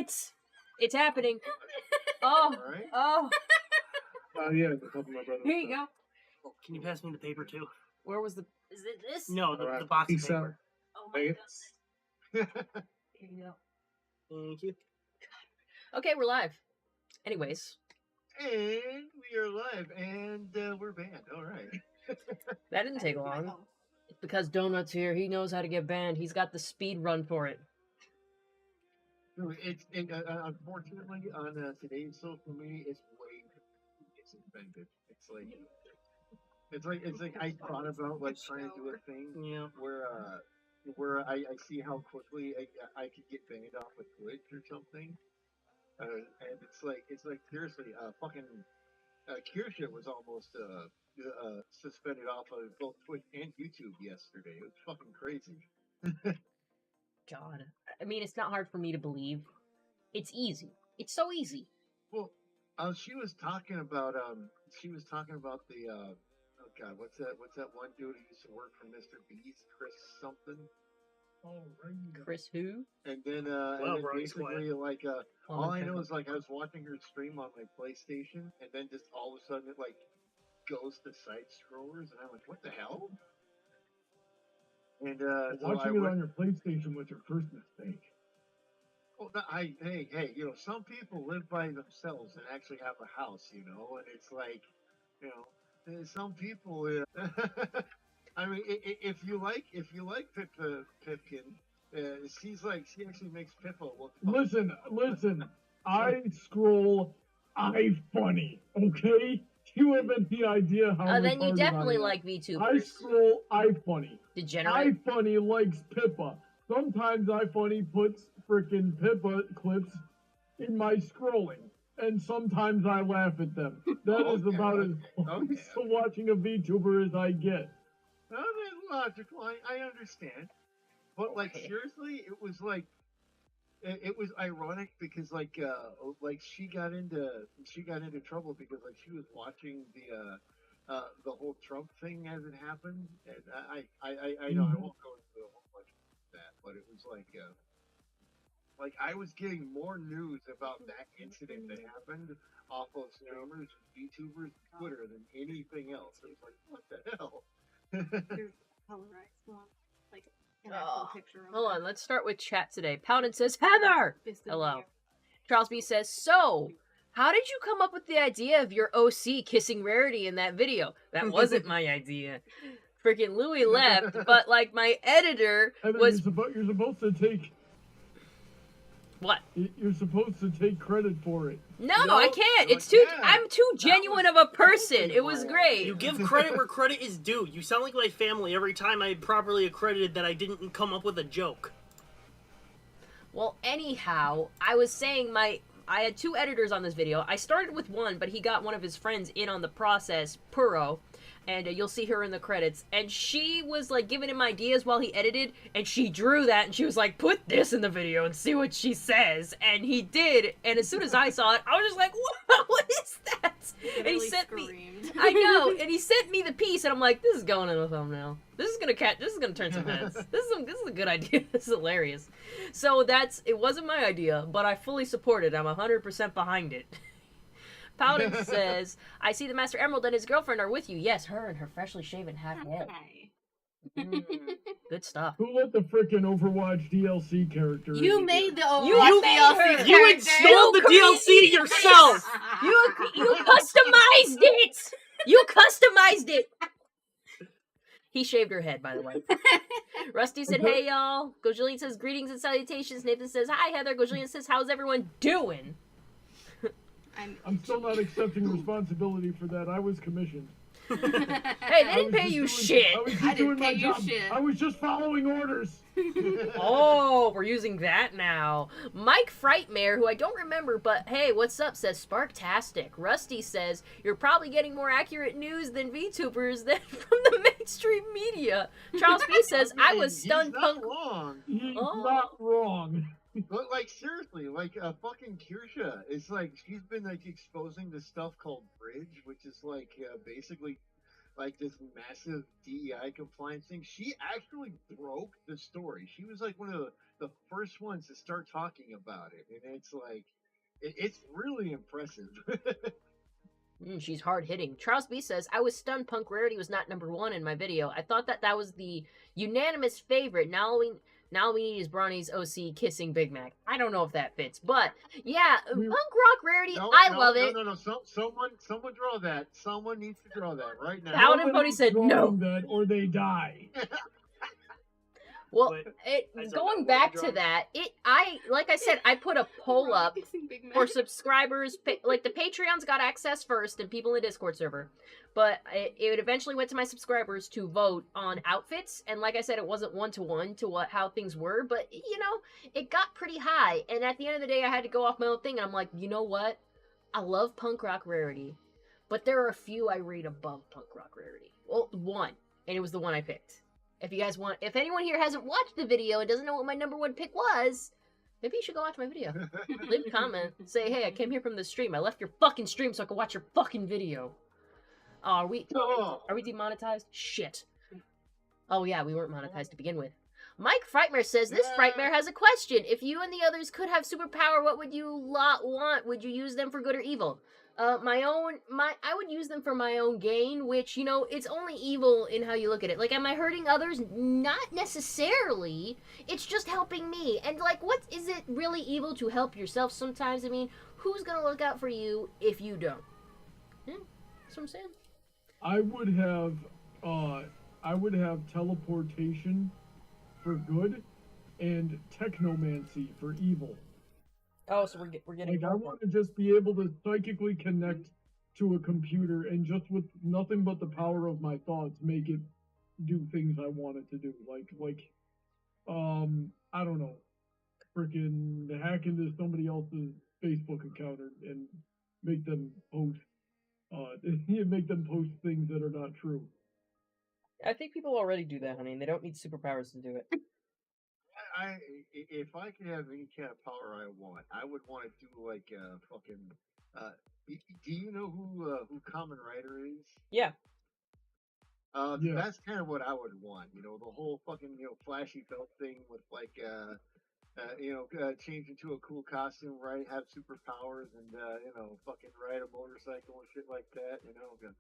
it! It's happening. Oh, Right? oh. Yeah, it's a couple of my brothers. Here you go. Oh, can you pass me the paper too? Where was the... Is it this? No, the, All right. the box of Peace out. paper. Oh my Hey. god. Here you go. Thank you. Okay, we're live. Anyways, And we are live, and we're banned. All right. that didn't take long. It's because Donut's here. He knows how to get banned. He's got the speed run for it. Unfortunately, on today's social media, it's invented. It's like I thought about like trying to do a thing Yeah. where I see how quickly I could get banned off of Twitch or something. And it's like seriously, fucking Crochet was almost suspended off of both Twitch and YouTube yesterday. It was fucking crazy. God. I mean, it's not hard for me to believe. It's easy. It's so easy. Well, she was talking about the oh god, what's that one dude who used to work for Mr. Beast, Chris something. Oh, right. Chris who? And then Brody's basically quiet. like all I know is like I was watching her stream on my PlayStation, and then just all of a sudden it like goes to side scrollers, and I'm like, what the hell? And Watching it on your PlayStation was your first mistake. Well, hey, you know, some people live by themselves and actually have a house, you know, and it's like, you know, some people. I mean, if you like Pipkin, she actually makes Pippa look. Listen. I scroll. I funny. Okay. You have any idea how? Then you retarded definitely I am. like VTubers. I scroll. I funny. Degenerate. I funny likes Pippa. Sometimes I funny puts frickin' Pippa clips in my scrolling, and sometimes I laugh at them. That is about as close to watching a VTuber as I get. I mean, logical. I understand, but like seriously, it was like it was ironic because like she got into trouble because like she was watching the whole Trump thing as it happened, and I know I won't go into a whole bunch of that, but it was like I was getting more news about that incident that happened off of streamers, YouTubers, Twitter than anything else. It was like, what the hell? Hold on, let's start with chat today. Powden says, Heather! Hello. Charles B says, so, how did you come up with the idea of your OC kissing Rarity in that video? That wasn't my idea. Freaking Louis left, but like my editor was... You're supposed to take... What? You're supposed to take credit for it. No, I can't. It's too... I'm too genuine of a person. It was great. You give credit where credit is due. You sound like my family every time I properly accredited that I didn't come up with a joke. Well, anyhow, I was saying I had two editors on this video. I started with one, but he got one of his friends in on the process, Puro, and you'll see her in the credits. And she was, like, giving him ideas while he edited, and she drew that, and she was like, put this in the video and see what she says. And he did, and as soon as I saw it, I was just like, what is that? And he sent me... I know, and he sent me the piece, and I'm like, this is going in the thumbnail. This is gonna turn some heads. This is a good idea. This is hilarious. So it wasn't my idea, but I fully support it. I'm 100% behind it. Powden says, I see the Master Emerald and his girlfriend are with you. Yes, her and her freshly shaven half head. Good stuff. Who let the frickin' Overwatch DLC character? You made the Overwatch DLC character. You installed the DLC yourself! You customized it! You customized it! He shaved her head, by the way. Rusty said, hey, y'all. Gojillian says, greetings and salutations. Nathan says, hi, Heather. Gojillian says, how's everyone doing? I'm still not accepting responsibility for that. I was commissioned. Hey, they didn't pay you shit. I didn't pay you shit. I was just following orders. Oh, we're using that now. Mike Frightmare, who I don't remember, but hey, what's up, says Sparktastic. Rusty says, you're probably getting more accurate news than VTubers than from the mainstream media. Charles B says, I was stunned. He's not wrong. He's not wrong. But like seriously, like fucking Kirsha, it's like she's been like exposing this stuff called Bridge, which is like basically like this massive DEI compliance thing. She actually broke the story. She was like one of the first ones to start talking about it, and it's like it's really impressive. She's hard hitting. Charles B says, I was stunned Punk Rarity was not #1 in my video. I thought that was the unanimous favorite. Now we need is Bronny's OC kissing Big Mac. I don't know if that fits, but yeah, Punk Rock Rarity, I love it. No. Someone draw that. Someone needs to draw that right now. Paladin and Pony said no. That or they die. Well, going back to that, like I said, I put a poll up for subscribers. Like the Patreons got access first, and people in the Discord server, but it eventually went to my subscribers to vote on outfits. And like I said, it wasn't 1-to-1 to how things were, but it got pretty high. And at the end of the day, I had to go off my own thing, and I'm like, you know what? I love Punk Rock Rarity, but there are a few I rate above Punk Rock Rarity. Well, one, and it was the one I picked. If anyone here hasn't watched the video and doesn't know what my #1 pick was, maybe you should go watch my video. Leave a comment. Say, hey, I came here from the stream. I left your fucking stream so I could watch your fucking video. Are we demonetized? Shit. Oh yeah, we weren't monetized to begin with. Mike Frightmare says, this Frightmare has a question. If you and the others could have superpower, what would you want? Would you use them for good or evil? I would use them for my own gain, which, it's only evil in how you look at it. Like, am I hurting others? Not necessarily. It's just helping me. And, like, what is it really evil to help yourself sometimes? I mean, who's gonna look out for you if you don't? Yeah, that's what I'm saying. I would have teleportation for good and technomancy for evil. Oh, so we're getting. Like, I want to just be able to psychically connect to a computer and just with nothing but the power of my thoughts make it do things I want it to do. I don't know, freaking hack into somebody else's Facebook account and make them post things that are not true. I think people already do that, honey. They don't need superpowers to do it. If I could have any kind of power I want, I would want to do like fucking. Do you know who Kamen Rider is? Yeah. Yeah. That's kind of what I would want. The whole fucking flashy belt thing with like change into a cool costume, right? Have superpowers and fucking ride a motorcycle and shit like that.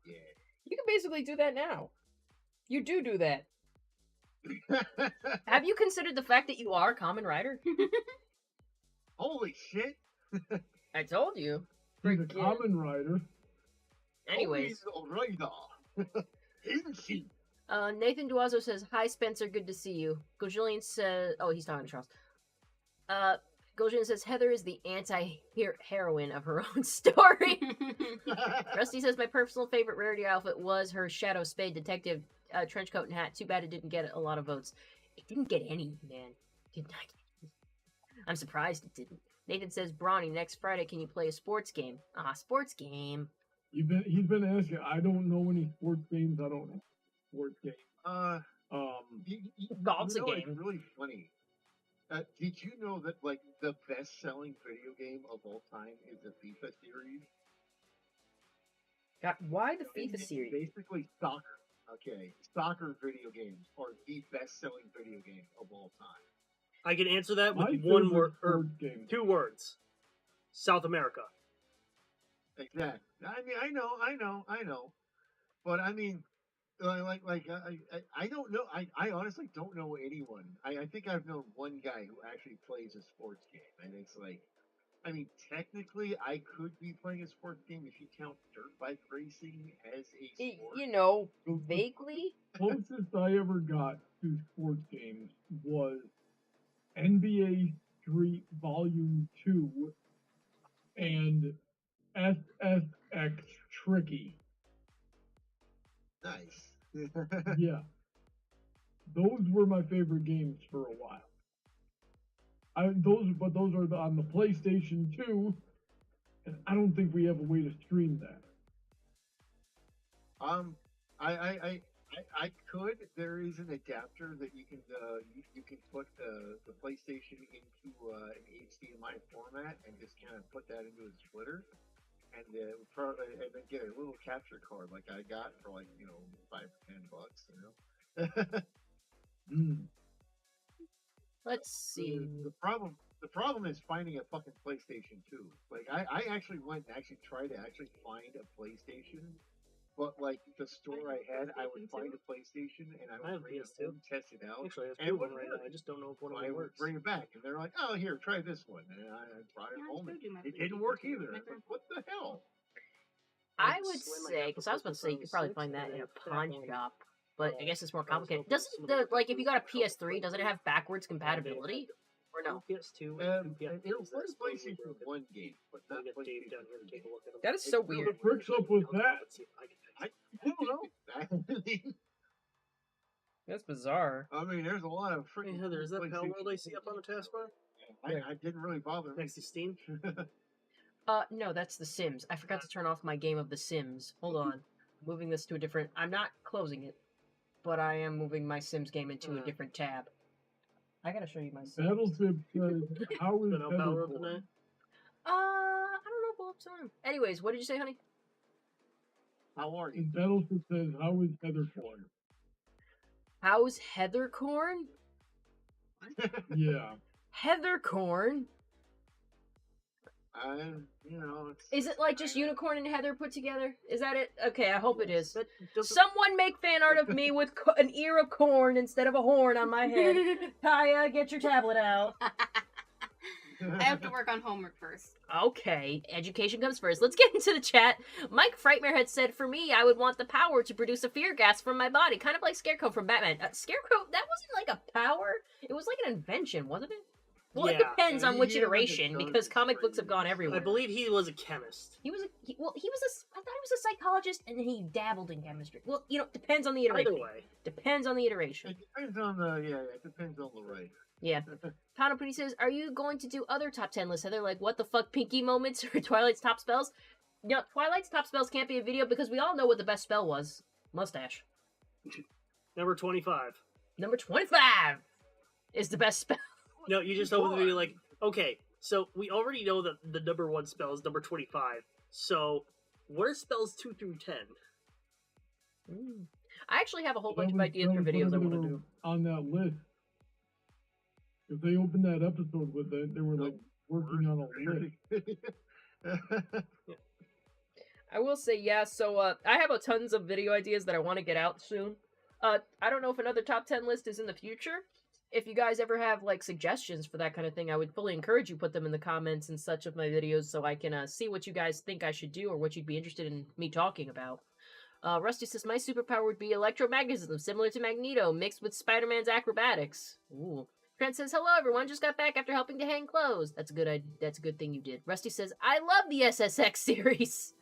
Yeah. You can basically do that now. You do that. Have you considered the fact that you are Kamen Rider? Holy shit! I told you. He's a Kamen Rider. Anyways. Oh, he's a rider. Isn't she? Nathan Duazo says, hi Spencer, good to see you. Gojillian says, oh, he's talking to Charles. Gojillian says, Heather is the anti-heroine of her own story. Rusty says, my personal favorite Rarity outfit was her Shadow Spade Detective trench coat and hat. Too bad it didn't get a lot of votes. It didn't get any, man. Did not get any. I'm surprised it didn't. Nathan says, Bronny, next Friday, can you play a sports game? Sports game. He's been asking. I don't know any sports games. I don't know sports games. Golf's a game. It's really funny. Did you know that like the best-selling video game of all time is the FIFA series? God, why the FIFA series? Basically soccer. Okay, soccer video games are the best-selling video game of all time. I can answer that with My one word or game. 2 words. South America. Exactly. I mean, I know. But I mean, I don't know. I honestly don't know anyone. I think I've known one guy who actually plays a sports game, and it's like, I mean, technically, I could be playing a sports game if you count dirt bike racing as a sport. Vaguely. Closest I ever got to sports games was NBA Street Volume 2 and SSX Tricky. Nice. Yeah. Those were my favorite games for a while. Those are on the PlayStation 2, and I don't think we have a way to stream that. I could. There is an adapter that you can put the PlayStation into an HDMI format and just kind of put that into a splitter, and then get a little capture card like I got for like $5 or $10. Let's see. The problem is finding a fucking PlayStation 2. Like I actually went and actually tried to actually find a PlayStation, but like the store I had, I would find a PlayStation and I would bring it home, test it out. Actually, I have and it two of them wouldn't right now. work. I just don't know if one So of I them would works. bring it back, and they're like, "Oh, here, try this one." And I brought it Yeah, I home, and showed you my it didn't work either. I was like, "What the hell?" I would say, because I was about to say you could probably find that in a pawn shop, but I guess it's more complicated. Doesn't the like if you got a PS3, doesn't it have backwards compatibility or no? PS2 It was PlayStation 1 game, but not Dave down PlayStation here to 2 take a look at them. That is so The weird. frick's up with that? I don't know. That's bizarre. I mean, there's a lot of Hey freaking. Heather, is that Pal PlayStation World I see up on the taskbar? I didn't really bother. Next to Steam? No, that's The Sims. I forgot to turn off my game of The Sims. Hold on. Moving this to a different... I'm not closing it, but I am moving my Sims game into a different tab. I gotta show you my Sims. Battleship says, how is Been on Pal Heather World born? tonight? I don't know, pull up time. Anyways, what did you say, honey? How are you? And Battleship says, how is Heather born? How's Heathercorn? Yeah. Heathercorn? You know, it's, Is it like just unicorn and heather put together? Is that it? Okay, I hope it is. That doesn't... Someone make fan art of me with an ear of corn instead of a horn on my head. Kaya, get your tablet out. I have to work on homework first. Okay, education comes first. Let's get into the chat. Mike Frightmare had said, for me, I would want the power to produce a fear gas from my body. Kind of like Scarecrow from Batman. Scarecrow, that wasn't like a power. It was like an invention, wasn't it? Well, it Yeah. depends on which He had, like, a iteration, gun because comic spray books have gone and- everywhere. I believe he was a chemist. He was I thought he was a psychologist, and then he dabbled in chemistry. Well, depends on the iteration. Either way. Depends on the iteration. It depends on it depends on the writer. Yeah. Pano Pretty says, are you going to do other top 10 lists, Heather? Like, what the fuck Pinky moments or Twilight's top spells? No, Twilight's top spells can't be a video because we all know what the best spell was. Mustache. Number 25. Number 25 is the best spell. No, you just open the video like, okay, so we already know that the number 1 spell is number 25. So, what are spells 2 through 10? I actually have a whole bunch of That ideas was for videos I whenever want they to were do. on that list. If they opened that episode with it, they were like working on a list. I will say, yeah, so I have tons of video ideas that I want to get out soon. I don't know if another top 10 list is in the future. If you guys ever have, like, suggestions for that kind of thing, I would fully encourage you put them in the comments and such of my videos so I can see what you guys think I should do or what you'd be interested in me talking about. Rusty says, my superpower would be electromagnetism, similar to Magneto, mixed with Spider-Man's acrobatics. Ooh. Trent says, hello everyone, just got back after helping to hang clothes. That's a good thing you did. Rusty says, I love the SSX series.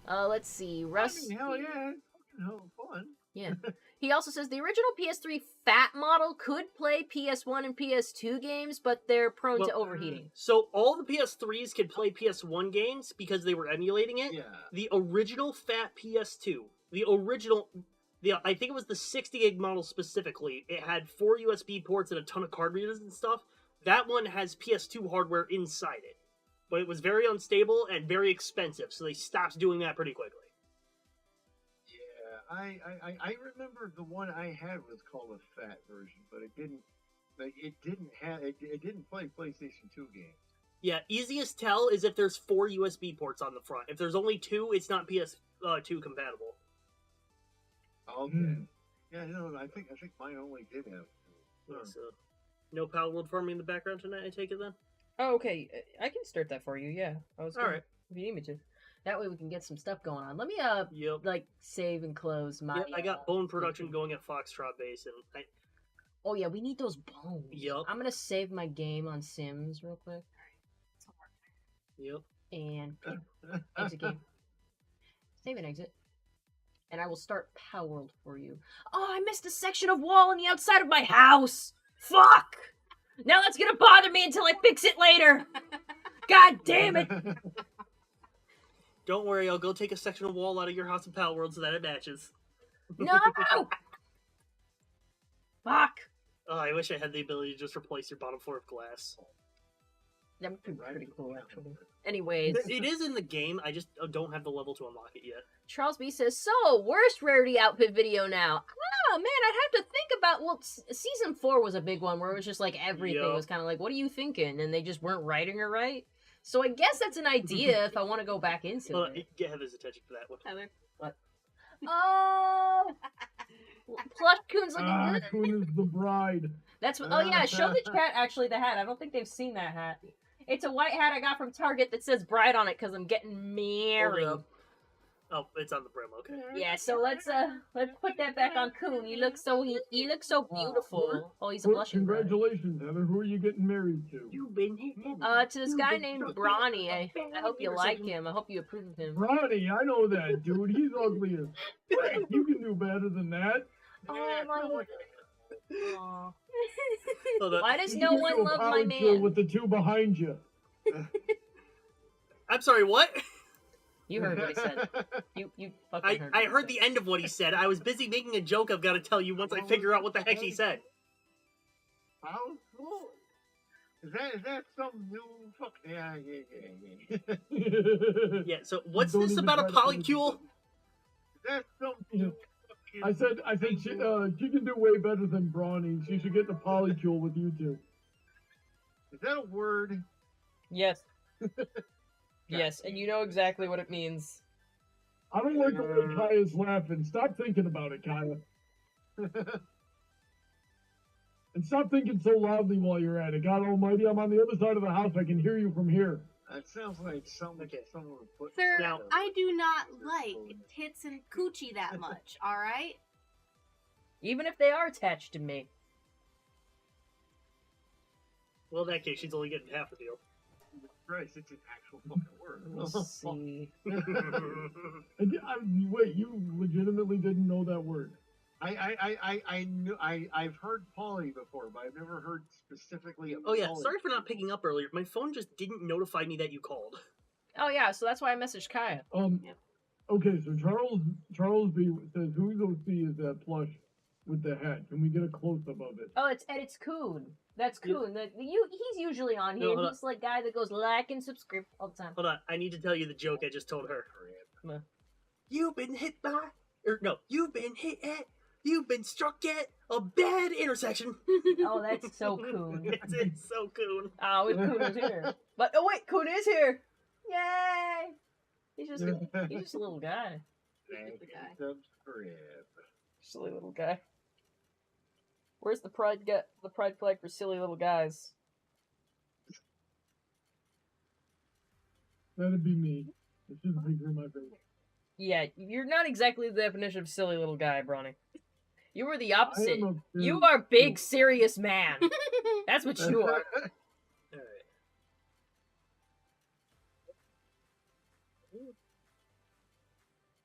Let's see, Rusty. Hell yeah, it's fucking hell of fun. Yeah. He also says the original PS3 fat model could play PS1 and PS2 games, but they're prone to overheating. So all the PS3s could play PS1 games because they were emulating it. Yeah. The original fat PS2, I think it was the 60 gig model specifically. It had 4 USB ports and a ton of card readers and stuff. That one has PS2 hardware inside it. But it was very unstable and very expensive, so they stopped doing that pretty quickly. Yeah, I remember the one I had was called a fat version, but it didn't play PlayStation 2 games. Yeah, easiest tell is if there's 4 USB ports on the front. If there's only 2, it's not PS2 compatible. Okay. Yeah, no, I think mine only did have. Yeah, so no Pal World farming in the background tonight, I take it then? Oh, okay. I can start that for you, yeah. Alright. If you need me to. That way we can get some stuff going on. Let me, Yep. like, save and close my... Yep, I got bone production going at Foxtrot Base, and Oh, yeah, we need those bones. Yep. I'm gonna save my game on Sims real quick. Yep. And exit game. Save and exit. And I will start Power World for you. Oh, I missed a section of wall on the outside of my house! Fuck! Now that's gonna bother me until I fix it later! God damn it! Don't worry, I'll go take a section of wall out of your house in Pal World so that it matches. No! Fuck! Oh, I wish I had the ability to just replace your bottom floor of glass. That would be pretty cool, actually. Anyways. It is in the game, I just don't have the level to unlock it yet. Charles B says, so, worst rarity outfit video now. Oh, man, I'd have to think about, well, season 4 was a big one where it was just like everything Yup. was kind of like, what are you thinking? And they just weren't writing it right. So I guess that's an idea if I want to go back into Hold on, it. get Heather's attention for that one. Heather. Oh! Plush Coon's looking Ah, good. Coon is the bride. That's oh yeah, show the chat actually the hat. I don't think they've seen that hat. It's a white hat I got from Target that says bride on it because I'm getting married. Hold it up. Oh, it's on the brim. Okay. Yeah, so let's put that back on Coon. He looks so beautiful. Oh, he's a Well, blushing bride. congratulations, Heather. Who are you getting married to? You've been hitting. To this guy named Bronny. I hope you like him. I hope you approve of him. Ronnie, I know that dude. He's ugly as frick. You can do better than that. Oh my. Aw. Hold on. Why does You no can one do a love my power drill man? with the two behind you. I'm sorry. What? You heard what he said. You fucking heard. I what he heard said. the end of what he said. I was busy making a joke. I've got to tell you once I figure out what the heck he said. How cool? Is that some new fuck? Yeah. Yeah. So what's Don't this even about a try to- polycule? Is that some new fucking? I said she can do way better than Brawny. She should get the polycule with you two. Is that a word? Yes. Yes, and you know exactly what it means. I don't like the way Kaya's laughing. Stop thinking about it, Kaya. And stop thinking so loudly while you're at it. God almighty, I'm on the other side of the house. I can hear you from here. That sounds like someone would put. Sir, uh, I do not like tits and coochie that much, alright? Even if they are attached to me. Well, in that case, she's only getting half the deal. Christ, it's an actual fucking word. Let's see. Wait, you legitimately didn't know that word? I knew I've heard poly before, but I've never heard specifically of Oh yeah. poly. Sorry for not picking up earlier. My phone just didn't notify me that you called. Oh yeah, so that's why I messaged Kaya. Okay, so Charles B says, whose OC is that plush with the hat? Can we get a close up of it? Oh, it's Coon. That's Coon. He's usually on here. No, hold on. He's like guy that goes like and subscribe all the time. Hold on. I need to tell you the joke I just told her. Come on. You've been hit by, or no, you've been hit at, you've been struck at a bad intersection. Oh, that's so Coon. It's so Coon. Oh, Coon is here. But oh wait, Coon is here. Yay! He's just a little guy. Subscribe. Silly little guy. Where's the pride flag for silly little guys? That'd be me. It's just a picture of my face. Yeah, you're not exactly the definition of silly little guy, Bronny. You were the opposite. I am a You are big, serious man. That's what you are. Alright.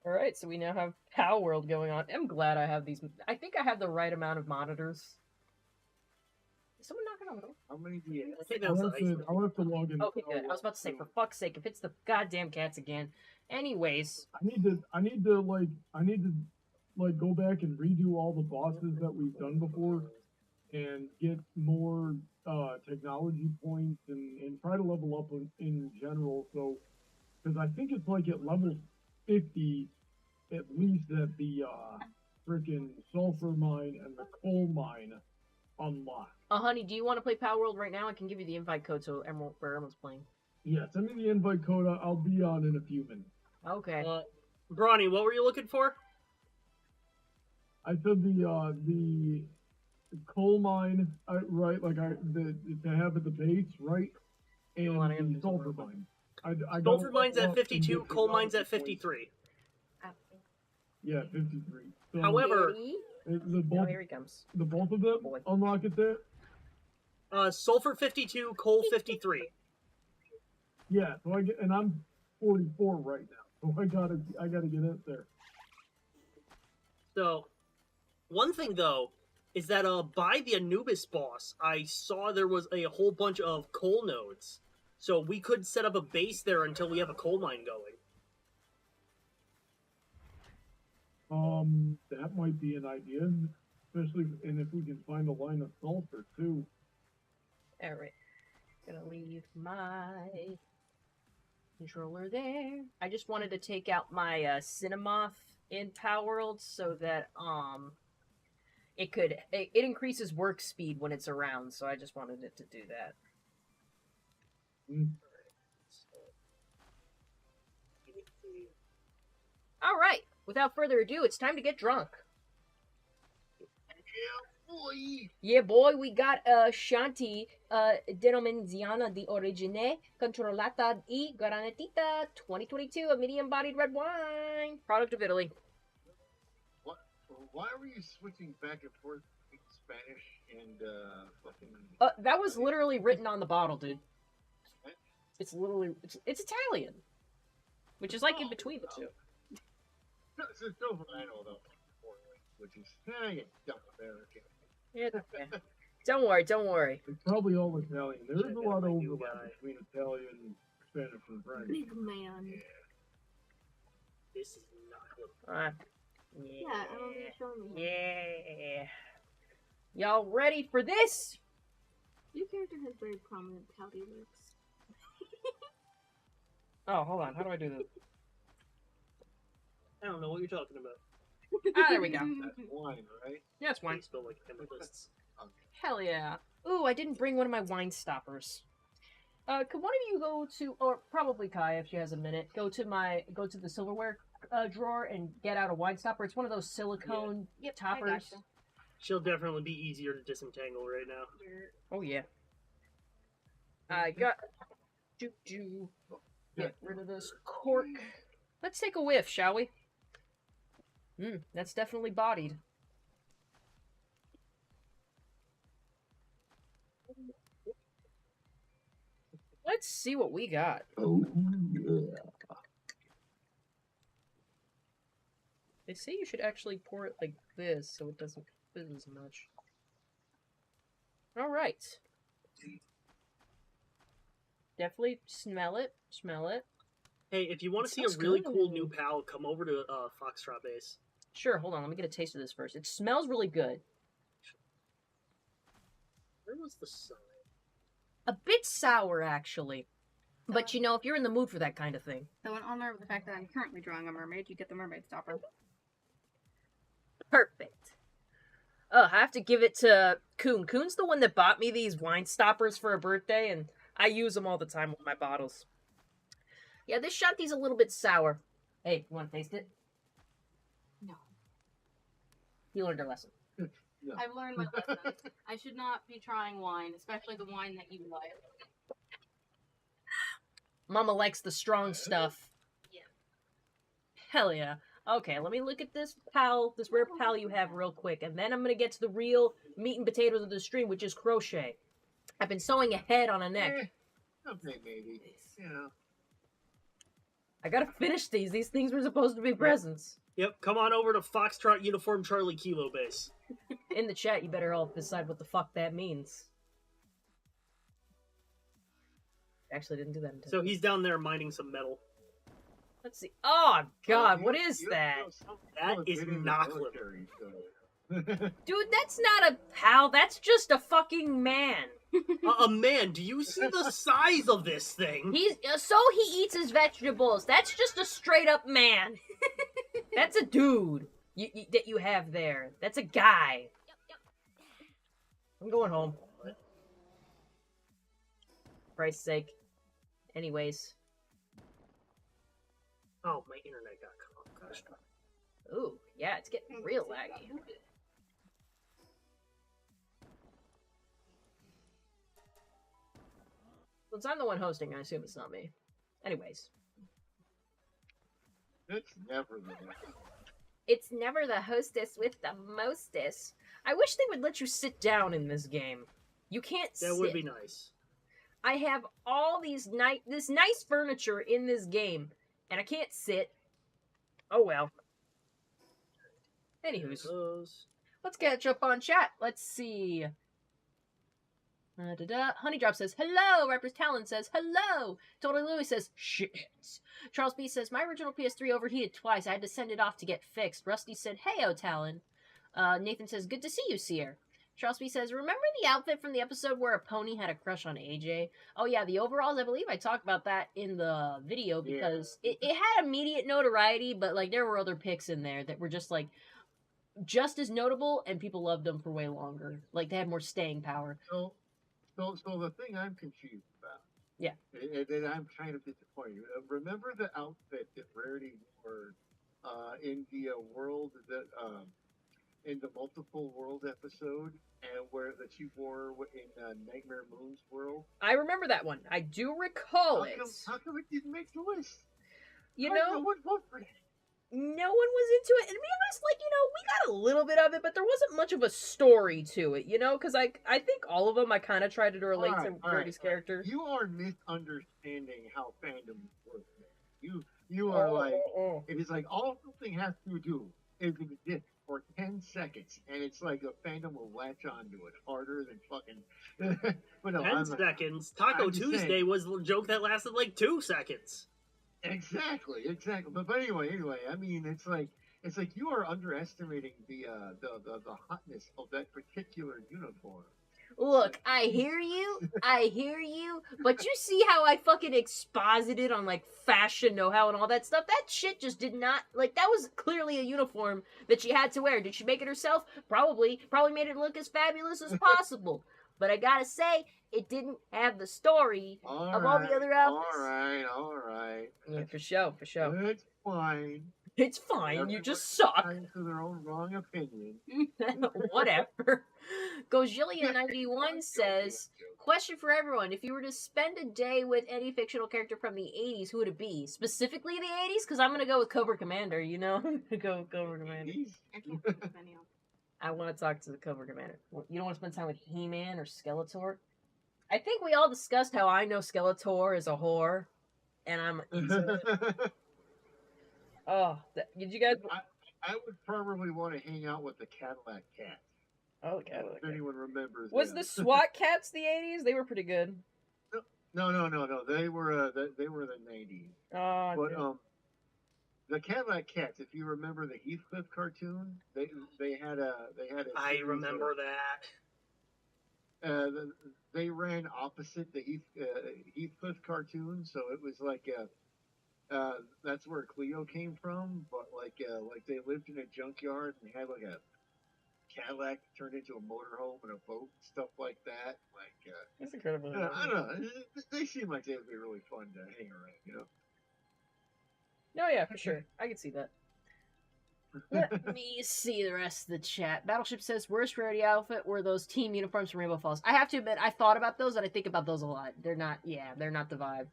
Alright, so we now have Pow World going on. I'm glad I have these. I think I have the right amount of monitors. Is someone knocking on the door? How many do you I think that I'll was have, the ice. I'll have to log in. Okay, good. I was about to say, for fuck's sake, if it's the goddamn cats again. Anyways, I need to go back and redo all the bosses that we've done before and get more technology points and try to level up in general. So, because I think it's like at level 50, at least that the freaking sulfur mine and the coal mine unlock. honey, do you want to play Pow World right now? I can give you the invite code so where everyone's playing. Yeah, send me the invite code. I'll be on in a few minutes. Okay. Brawny, what were you looking for? I said the coal mine, right? Like to have at the base, right? And wanna get the into sulfur the- mine. I Sulfur got mine's up at and 52, get coal mine's at technology points. 53. Yeah, 53. So However, Ready? the Oh, both here he comes. of them Boy. unlock it there. sulfur 52, coal 53. Yeah, so and I'm 44 right now, so I gotta get it there. So, one thing though is that by the Anubis boss, I saw there was a whole bunch of coal nodes, so we could set up a base there until we have a coal mine going. That might be an idea, especially if we can find a line of sulfur too. Alright. Gonna leave my controller there. I just wanted to take out my Cinemoth in Power World so that it increases work speed when it's around, so I just wanted it to do that. All right, without further ado, it's time to get drunk. Yeah, boy, we got Shanti denominazione di origine controllata e garantita 2022, a medium-bodied red wine, product of Italy. Why were you switching back and forth between Spanish and fucking? That was literally written on the bottle, dude. It's literally it's Italian, which is like in between the two. It's over, I know though, which is you dumb American. Yeah. Don't worry. It's probably all Italian. There is a lot of overlap between Italian, Spanish, and French. Big man. Yeah. This is not good. Yeah. Yeah, I don't even show me. Yeah. Y'all ready for this? Your character has very prominent pouty lips. Oh, hold on. How do I do this? I don't know what you're talking about. Ah, there we go. That's wine, right? Yeah, it's wine. They spell like chemicalists. Hell yeah. Ooh, I didn't bring one of my wine stoppers. Could one of you go to, or probably Kai if she has a minute, go to the silverware drawer and get out a wine stopper? It's one of those silicone toppers. I gotcha. She'll definitely be easier to disentangle right now. Oh yeah. I got get rid of this cork. Let's take a whiff, shall we? That's definitely bodied. Let's see what we got. Oh, yeah. They say you should actually pour it like this so it doesn't fizz as much. Alright. Definitely smell it. Smell it. Hey, if you want to see smells a really good. cool new pal, come over to Foxtrot Base. Sure, hold on. Let me get a taste of this first. It smells really good. Where was the sign? A bit sour, actually. But you know, if you're in the mood for that kind of thing. So in honor of the fact that I'm currently drawing a mermaid, you get the mermaid stopper. Perfect. Oh, I have to give it to Coon. Coon's the one that bought me these wine stoppers for a birthday, and I use them all the time with my bottles. Yeah, this Shanti's a little bit sour. Hey, you want to taste it? No. You learned your lesson. I've learned my lesson. I should not be trying wine, especially the wine that you like. Mama likes the strong stuff. Yeah. Hell yeah. Okay, let me look at this rare pal you have real quick, and then I'm gonna get to the real meat and potatoes of the stream, which is Crochet. I've been sewing a head on a neck. Okay, maybe. You know. I gotta finish these. These things were supposed to be presents. Yep, come on over to Foxtrot Uniform Charlie Kilo Base. In the chat, you better all decide what the fuck that means. Actually, didn't do that until. So he's down there mining some metal. Let's see. Oh god, what is that? That is Knocklip. Dude, that's not a pal. That's just a fucking man. A man, do you see the size of this thing? He's so he eats his vegetables. That's just a straight up man. That's a dude that you have there. That's a guy. I'm going home. For Christ's sake. Anyways. Oh, my internet got cut off. Gosh. Ooh, yeah, it's getting real laggy. Since I'm the one hosting, I assume it's not me. Anyways. It's never the It's never the hostess with the mostess. I wish they would let you sit down in this game. You can't sit. That would be nice. I have all this nice furniture in this game, and I can't sit. Oh well. Anywho's, let's catch up on chat. Let's see. Honeydrop says, hello. Rapper's Talon says, hello. Totally Louis says, shit. Charles B says, my original PS3 overheated twice. I had to send it off to get fixed. Rusty said, hey, Talon. Nathan says, good to see you, Seer. Charles B says, remember the outfit from the episode where a pony had a crush on AJ? Oh yeah, the overalls, I believe I talked about that in the video because it had immediate notoriety, but like there were other pics in there that were just like just as notable and people loved them for way longer. Like they had more staying power. So the thing I'm confused about, Yeah, and I'm kind of disappointed. Remember the outfit that Rarity wore in the world that in the multiple world episode, and where that she wore in Nightmare Moon's world? I remember that one. I do recall it. How come it didn't make the list? You know, no one voted for it. No one was into it, and to be honest, like, you know, we got a little bit of it, but there wasn't much of a story to it, you know, because I think all of them I kind of tried to relate to Rudy's character. You are misunderstanding how fandom works. You are it is like all something has to do is exist for 10 seconds, and it's like a fandom will latch onto it harder than fucking. But no, 10 seconds. Taco Tuesday was a joke that lasted like 2 seconds. Exactly. But anyway, I mean, it's like you are underestimating the hotness of that particular uniform. Look, I hear you, but you see how I fucking exposited on like fashion know-how and all that stuff? That shit just did not, like, that was clearly a uniform that she had to wear. Did she make it herself? Probably made it look as fabulous as possible. But I gotta say, it didn't have the story of all the other outfits. All right. Yeah, for sure. It's fine. It's fine. You just suck. To their own wrong opinion. Whatever. Gojillion91 says, question for everyone. If you were to spend a day with any fictional character from the 80s, who would it be? Specifically the 80s? Because I'm going to go with Cobra Commander, you know? I'm going to go with Cobra Commander. I can't think of any else. I want to talk to the Cobra Commander. You don't want to spend time with He-Man or Skeletor? I think we all discussed how I know Skeletor is a whore. And I'm... did you guys... I would probably want to hang out with the Cadillac Cat. Oh, Cadillac If anyone remembers. Was the SWAT Cats the 80s? They were pretty good. No. They were the 90s. Oh, but the Cadillac Cats. If you remember the Heathcliff cartoon, they had a. I remember that. They ran opposite the Heathcliff cartoon, so it was like that's where Cleo came from. But like they lived in a junkyard and had like a Cadillac turned into a motorhome and a boat and stuff like that. Like that's incredible. I don't know. They seem like they would be really fun to hang around, you know. No, yeah, for sure. I can see that. Let me see the rest of the chat. Battleship says, worst Rarity outfit were those team uniforms from Rainbow Falls. I have to admit, I thought about those and I think about those a lot. They're not the vibe.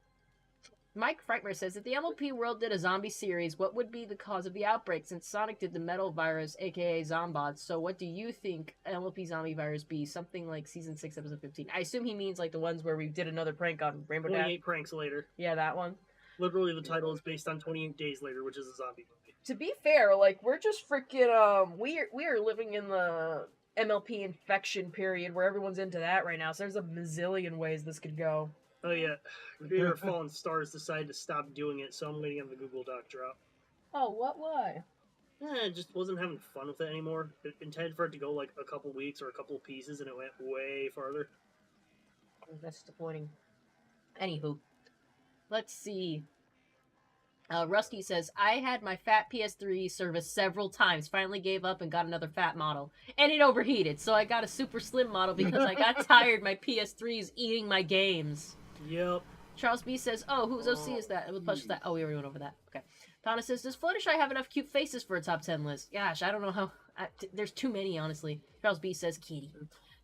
Mike Frightmare says, if the MLP world did a zombie series, what would be the cause of the outbreak? Since Sonic did the metal virus, aka Zombots, so what do you think MLP zombie virus be? Something like season 6, episode 15. I assume he means like the ones where we did another prank on Rainbow Dash. 28 pranks later. Yeah, that one. Literally, the title is based on 28 Days Later, which is a zombie movie. To be fair, like, we're just freaking, we are living in the MLP infection period where everyone's into that right now, so there's a mazillion ways this could go. Oh yeah, Creator of Fallen Stars decided to stop doing it, so I'm waiting on the Google Doc drop. Oh, why? I just wasn't having fun with it anymore. It intended for it to go like a couple weeks or a couple pieces, and it went way farther. That's disappointing. Anywho, let's see. Rusty says, I had my fat PS3 service several times, finally gave up and got another fat model. And it overheated, so I got a super slim model because I got tired my PS3's eating my games. Yep. Charles B says, oh, whose OC is that? That. Oh, we already went over that. Okay. Tana says, does Fluttershy have enough cute faces for a top 10 list? Gosh, I don't know how. There's too many, honestly. Charles B says, Kitty.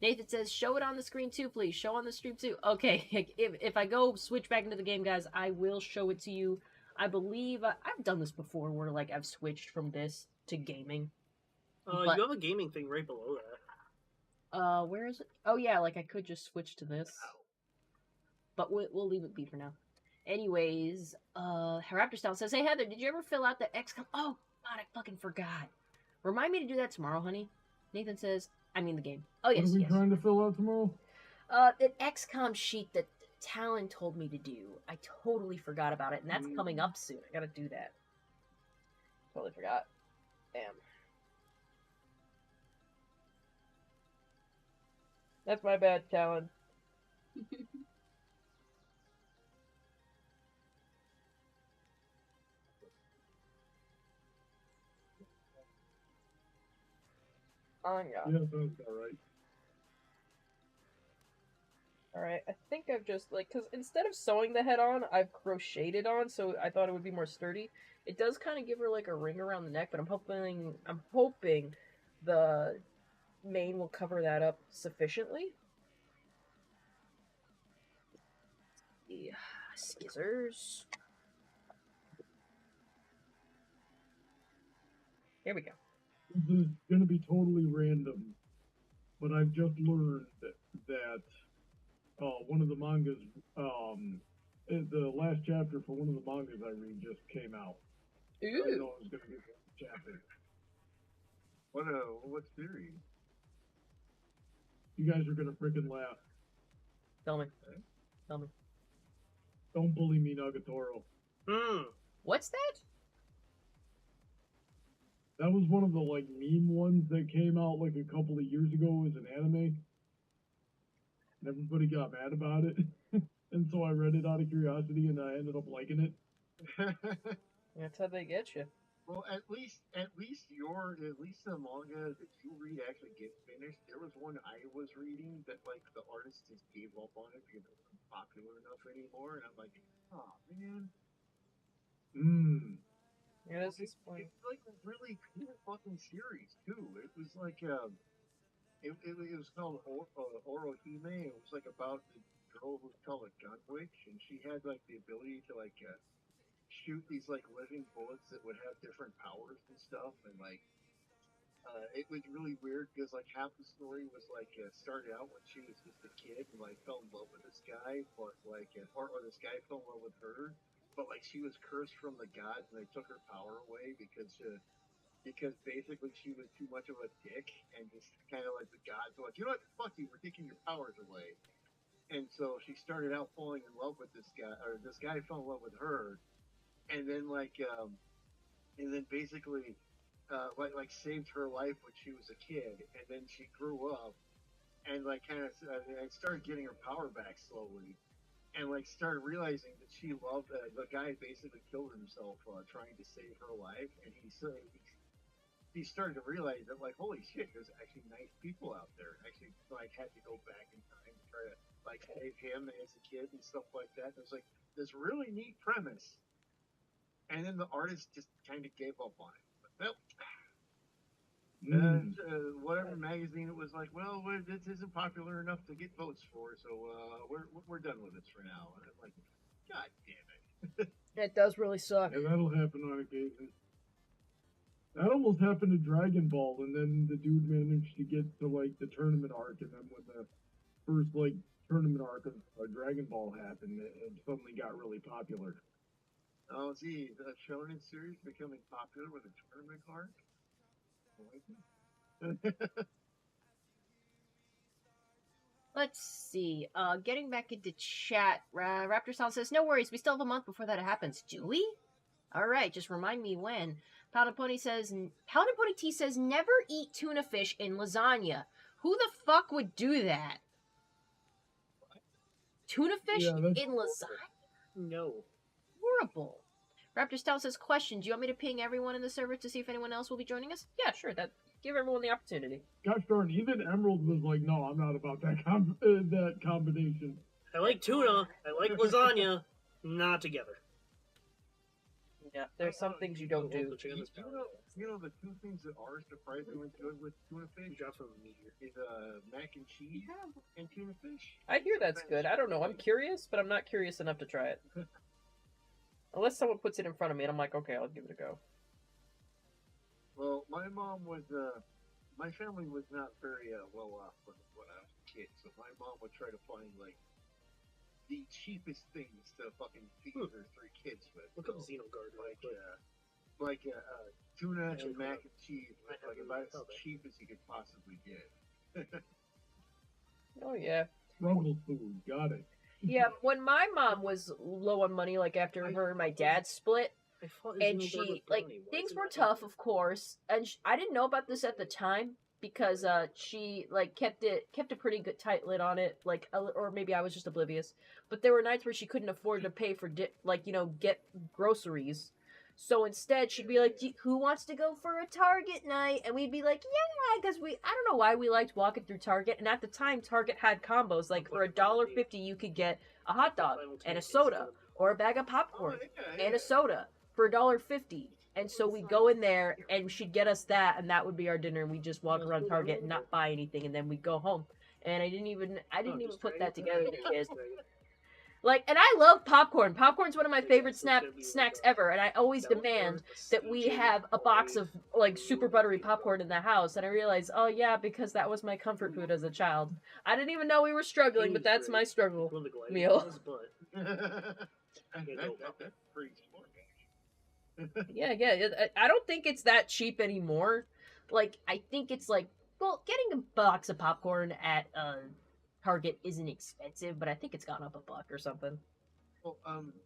Nathan says, show it on the screen too, please. Show on the stream too. Okay, if I go switch back into the game, guys, I will show it to you. I believe I've done this before where, like, I've switched from this to gaming. You have a gaming thing right below that. Where is it? Oh, yeah, like, I could just switch to this. But we'll leave it be for now. Anyways, Raptor Style says, hey, Heather, did you ever fill out the XCOM? Oh, God, I fucking forgot. Remind me to do that tomorrow, honey. Nathan says, I mean the game. Oh, yes, What are we trying to fill out tomorrow? An XCOM sheet that Talon told me to do. I totally forgot about it, and that's coming up soon. I gotta do that. Totally forgot. Damn. That's my bad, Talon. Anya. Yeah, sounds all right. Alright, I think I've just, like, because instead of sewing the head on, I've crocheted it on, so I thought it would be more sturdy. It does kind of give her, like, a ring around the neck, but I'm hoping the mane will cover that up sufficiently. The scissors. Here we go. This is gonna be totally random, but I've just learned that one of the mangas, the last chapter for one of the mangas I read just came out. I didn't know it was gonna be a chapter. What series? You guys are gonna freaking laugh. Tell me. Tell me. Don't bully me, Nagatoro. What's that? That was one of the like meme ones that came out like a couple of years ago as an anime. And everybody got mad about it. And so I read it out of curiosity and I ended up liking it. That's how they get you. Well, at least the manga that you read actually gets finished. There was one I was reading that like the artist just gave up on it because it wasn't popular enough anymore, and I'm like, oh man. Yeah, that's disappointing. It's like a really cool fucking series too. It was like it was called Orohime. It was like about the girl who was called a gun witch, and she had like the ability to like shoot these like living bullets that would have different powers and stuff, and like it was really weird because like half the story was like started out when she was just a kid and like fell in love with this guy, but like or this guy fell in love with her, but like she was cursed from the gods and they took her power away because basically she was too much of a dick, and just kind of like the gods were like, you know what, fuck you, we're taking your powers away. And so she started out falling in love with this guy, or this guy fell in love with her, and then and then basically like saved her life when she was a kid, and then she grew up and like kind of started getting her power back slowly, and like started realizing that she loved the guy basically killed himself trying to save her life, and he started to realize that like holy shit, there's actually nice people out there. Actually, like had to go back in time to try to like save him as a kid and stuff like that. There's like this really neat premise, and then the artist just kind of gave up on it. But, well, whatever magazine it was like, well, this isn't popular enough to get votes for, so we're done with this for now. And I'm like, God damn it. It does really suck. Yeah, that'll happen on occasion. That almost happened to Dragon Ball, and then the dude managed to get to like the tournament arc, and then when the first like tournament arc of Dragon Ball happened, it suddenly got really popular. Oh, see, the shonen series becoming popular with a tournament arc. Let's see. Getting back into chat, Raptor Sound says, no worries, we still have a month before that happens. Do we? Alright, just remind me when. Paladin Pony T says, never eat tuna fish in lasagna. Who the fuck would do that? Tuna fish in lasagna? No. Horrible. Raptor Stout says, question, do you want me to ping everyone in the server to see if anyone else will be joining us? Yeah, sure, give everyone the opportunity. Gosh darn, even Emerald was like, no, I'm not about that combination. I like tuna, I like lasagna, not together. Yeah, there's some things you don't do. You know the two things that are surprisingly good with tuna fish is mac and cheese and tuna fish. I hear that's good. I don't know. I'm curious, but I'm not curious enough to try it. Unless someone puts it in front of me and I'm like, okay, I'll give it a go. Well, my family was not very well off when I was a kid, so my mom would try to find like the cheapest things to fucking feed her 3 kids with. Look up Xenogard. Like tuna and mac and cheese, like about as cheap as you could possibly get. Oh yeah. Struggle food, got it. Yeah, when my mom was low on money, like after her and my dad split, and she, like, things were tough, of course, and I didn't know about this at the time, because she like kept a pretty good tight lid on it, like or maybe I was just oblivious. But there were nights where she couldn't afford to pay for get groceries. So instead, she'd be like, "Who wants to go for a Target night?" And we'd be like, "Yeah," because I don't know why we liked walking through Target. And at the time, Target had combos like for $1.50 you could get a hot dog and a soda, or a bag of popcorn and a soda for $1.50. And so we'd go in there and she'd get us that, and that would be our dinner. And we'd just walk around Target and not buy anything, and then we'd go home. And I didn't even put that together the kids. Like, and I love popcorn. Popcorn's one of my favorite snacks ever, and I always demand that we have a box of like super buttery popcorn in the house. And I realized, oh yeah, because that was my comfort food as a child. I didn't even know we were struggling, but that's my struggle meal. That's pretty smart. Yeah. I don't think it's that cheap anymore. Like, I think it's like, well, getting a box of popcorn at Target isn't expensive, but I think it's gone up $1 or something. Well,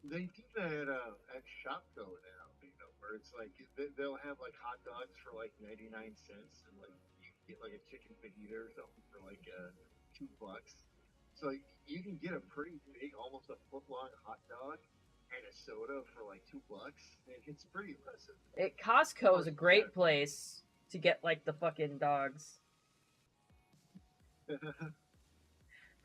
they do that at Shopko now, where it's like they'll have like hot dogs for like 99 cents, and like you can get like a chicken fajita or something for like $2. So you can get a pretty big, almost a foot long hot dog and a soda for like $2. It's pretty impressive. Costco is a great place to get like the fucking dogs.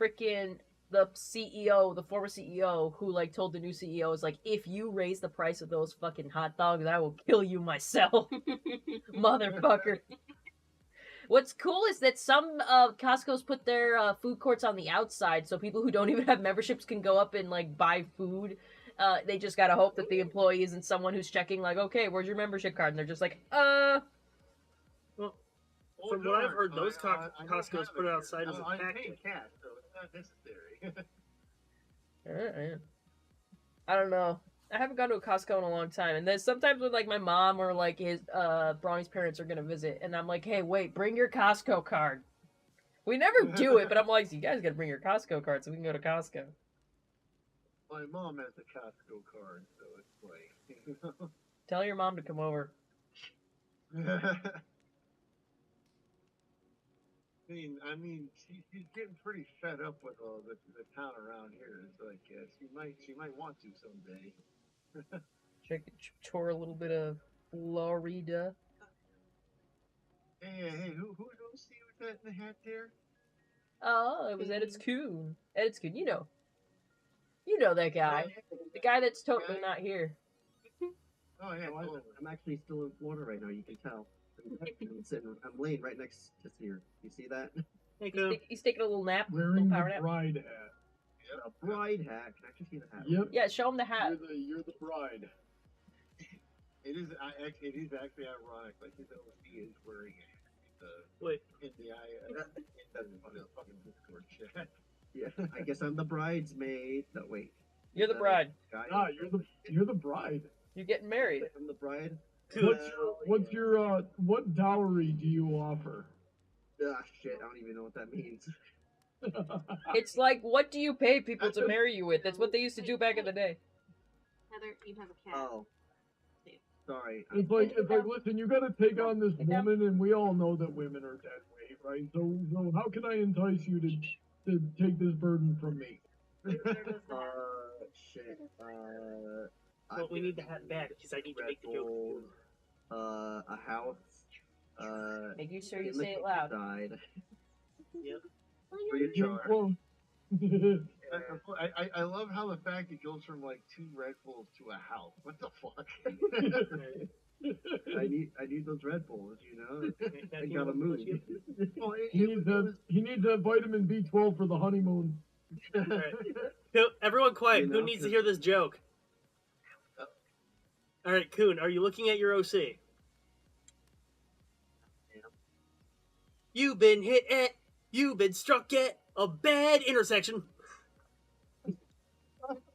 Freaking the CEO, the former CEO, who like told the new CEO, is like, if you raise the price of those fucking hot dogs, I will kill you myself, motherfucker. What's cool is that some Costco's put their food courts on the outside, so people who don't even have memberships can go up and like buy food. They just gotta hope that the employee isn't someone who's checking like, okay, where's your membership card? And they're just like, Well, from what I've heard, those Costco's put it outside as a I'm pack. paying cash, so it's not necessary. I don't know. I haven't gone to a Costco in a long time, and then sometimes when like my mom or like his Bronny's parents are gonna visit, and I'm like, hey, wait, bring your Costco card. We never do it, but I'm like, you guys gotta bring your Costco card so we can go to Costco. My mom has a Costco card, so it's like, Tell your mom to come over. I mean, she's getting pretty fed up with the town around here. It's like she might want to someday. Tour a little bit of Florida. Hey, who don't see with that in the hat there? Oh, it was Edits Coon. Edits Coon, you know that guy. The guy that's totally not here. Oh yeah, I'm actually still in Florida right now. You can tell. I'm laying right next to here. You see that? He's taking a little nap. Wearing power the nap. bride hat. A bride hat. Can I actually see the hat? Yep. Yeah, show him the hat. You're the bride. It is actually ironic. Like his OC is wearing it. Wait. In the fucking Discord chat. Yeah. I guess I'm the bridesmaid. No, wait. You're the bride. Ah, you're the bride. You're getting married. I'm the bride. What dowry do you offer? Ah, shit. I don't even know what that means. It's like, what do you pay people to marry you with? That's what they used to do back in the day. Heather, you have a cat. Oh. Sorry. It's like, listen, you gotta take on this woman, and we all know that women are that way, right? So how can I entice you to take this burden from me? Shit. Well, we need the hat back because I need to make the joke. Gold, a house. Making sure you say it loud. Side. Yep. Free of charge. Well, I love how the fact it goes from like 2 Red Bulls to a house. What the fuck? I need those Red Bulls, I gotta move. Well, he needs that vitamin B12 for the honeymoon. Alright. So, everyone quiet. Who needs to hear this joke? Alright, Kuhn, are you looking at your OC? Yeah. You've been hit at, you've been struck at a bad intersection.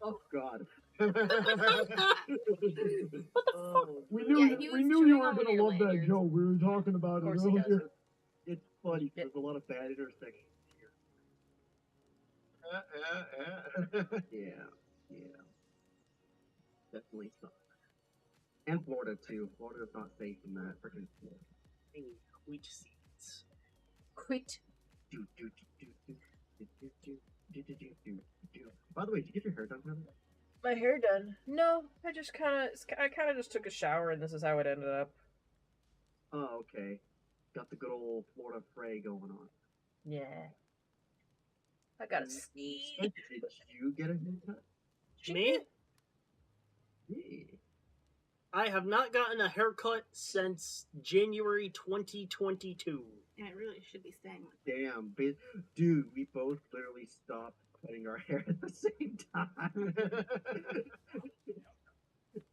Oh God. We knew he was you chewing were on one of gonna your love that lanyards. joke. We were talking about it course he earlier. does. It's funny. There's a lot of bad intersections here. Yeah. Definitely sucks. And Florida too. Florida's not safe in that freaking. I need wheat seeds. Quit. By the way, did you get your hair done, Heather? My hair done? No, I kind of just took a shower, and this is how it ended up. Oh, okay. Got the good old Florida fray going on. Yeah. I gotta sneeze. Did you get a haircut? Me? Yeah. I have not gotten a haircut since January 2022. And it really should be staying like Damn, dude, we both literally stopped cutting our hair at the same time.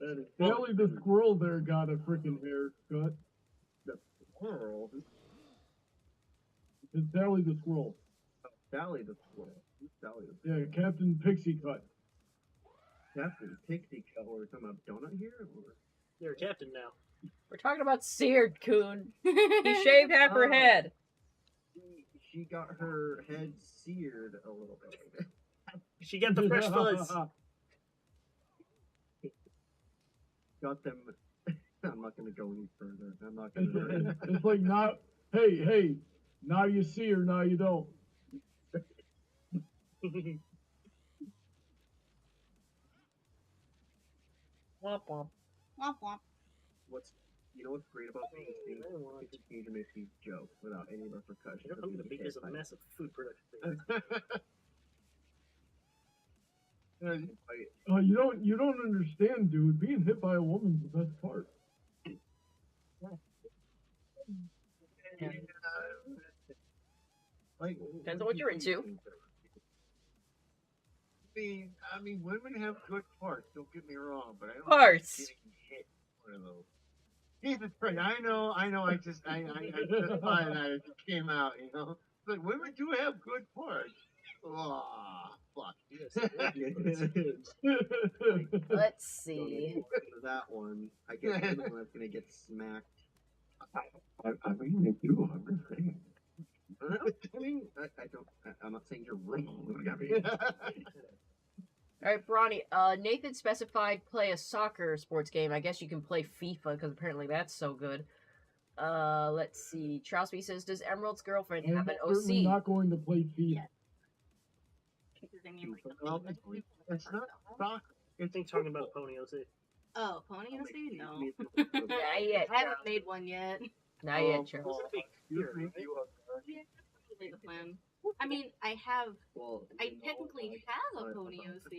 That is Sally the squirrel there got a freaking haircut. the squirrel. It's Sally the squirrel. Sally the squirrel. Who's Sally the Yeah, Captain Pixie cut. Captain Pixie cut? We're talking about Donut here? Or? You're a captain now. We're talking about Seared, Coon. He shaved half her Oh. head. She got her head seared a little bit. She got the fresh fuzz. Got them. I'm not going to go any further. I'm not going to. It's like not. Hey, now you see her, now you don't. Womp womp. womp womp. You know what's great about being a stage? You can change and make these jokes without any repercussions. Here comes the biggest of massive food production. You don't understand, dude. Being hit by a woman's the best part. Like, Depends on what you're into. I mean, women have good parts. Don't get me wrong, but I don't Parts. think getting hit one of those. Jesus Christ! I know. I just I justified that as it came out. You know, but women do have good parts. Oh, fuck. Let's see. That one, I guess I'm gonna get smacked. I mean, they do. I'm just saying. I mean, I'm not saying you're wrong. I mean, Alright, Brawny, Nathan specified play a soccer sports game. I guess you can play FIFA, because apparently that's so good. Let's see. Trousby says, does Emerald's girlfriend have an I'm certainly OC? not going to play FIFA. Because they mean like Well, it's not soccer. I think talking about Pony OC. Oh, pony OC? No. Not yet. I haven't made one yet. Not yet, Charles. You think you are Really the plan. I mean, I have. well, I technically have a pony OC,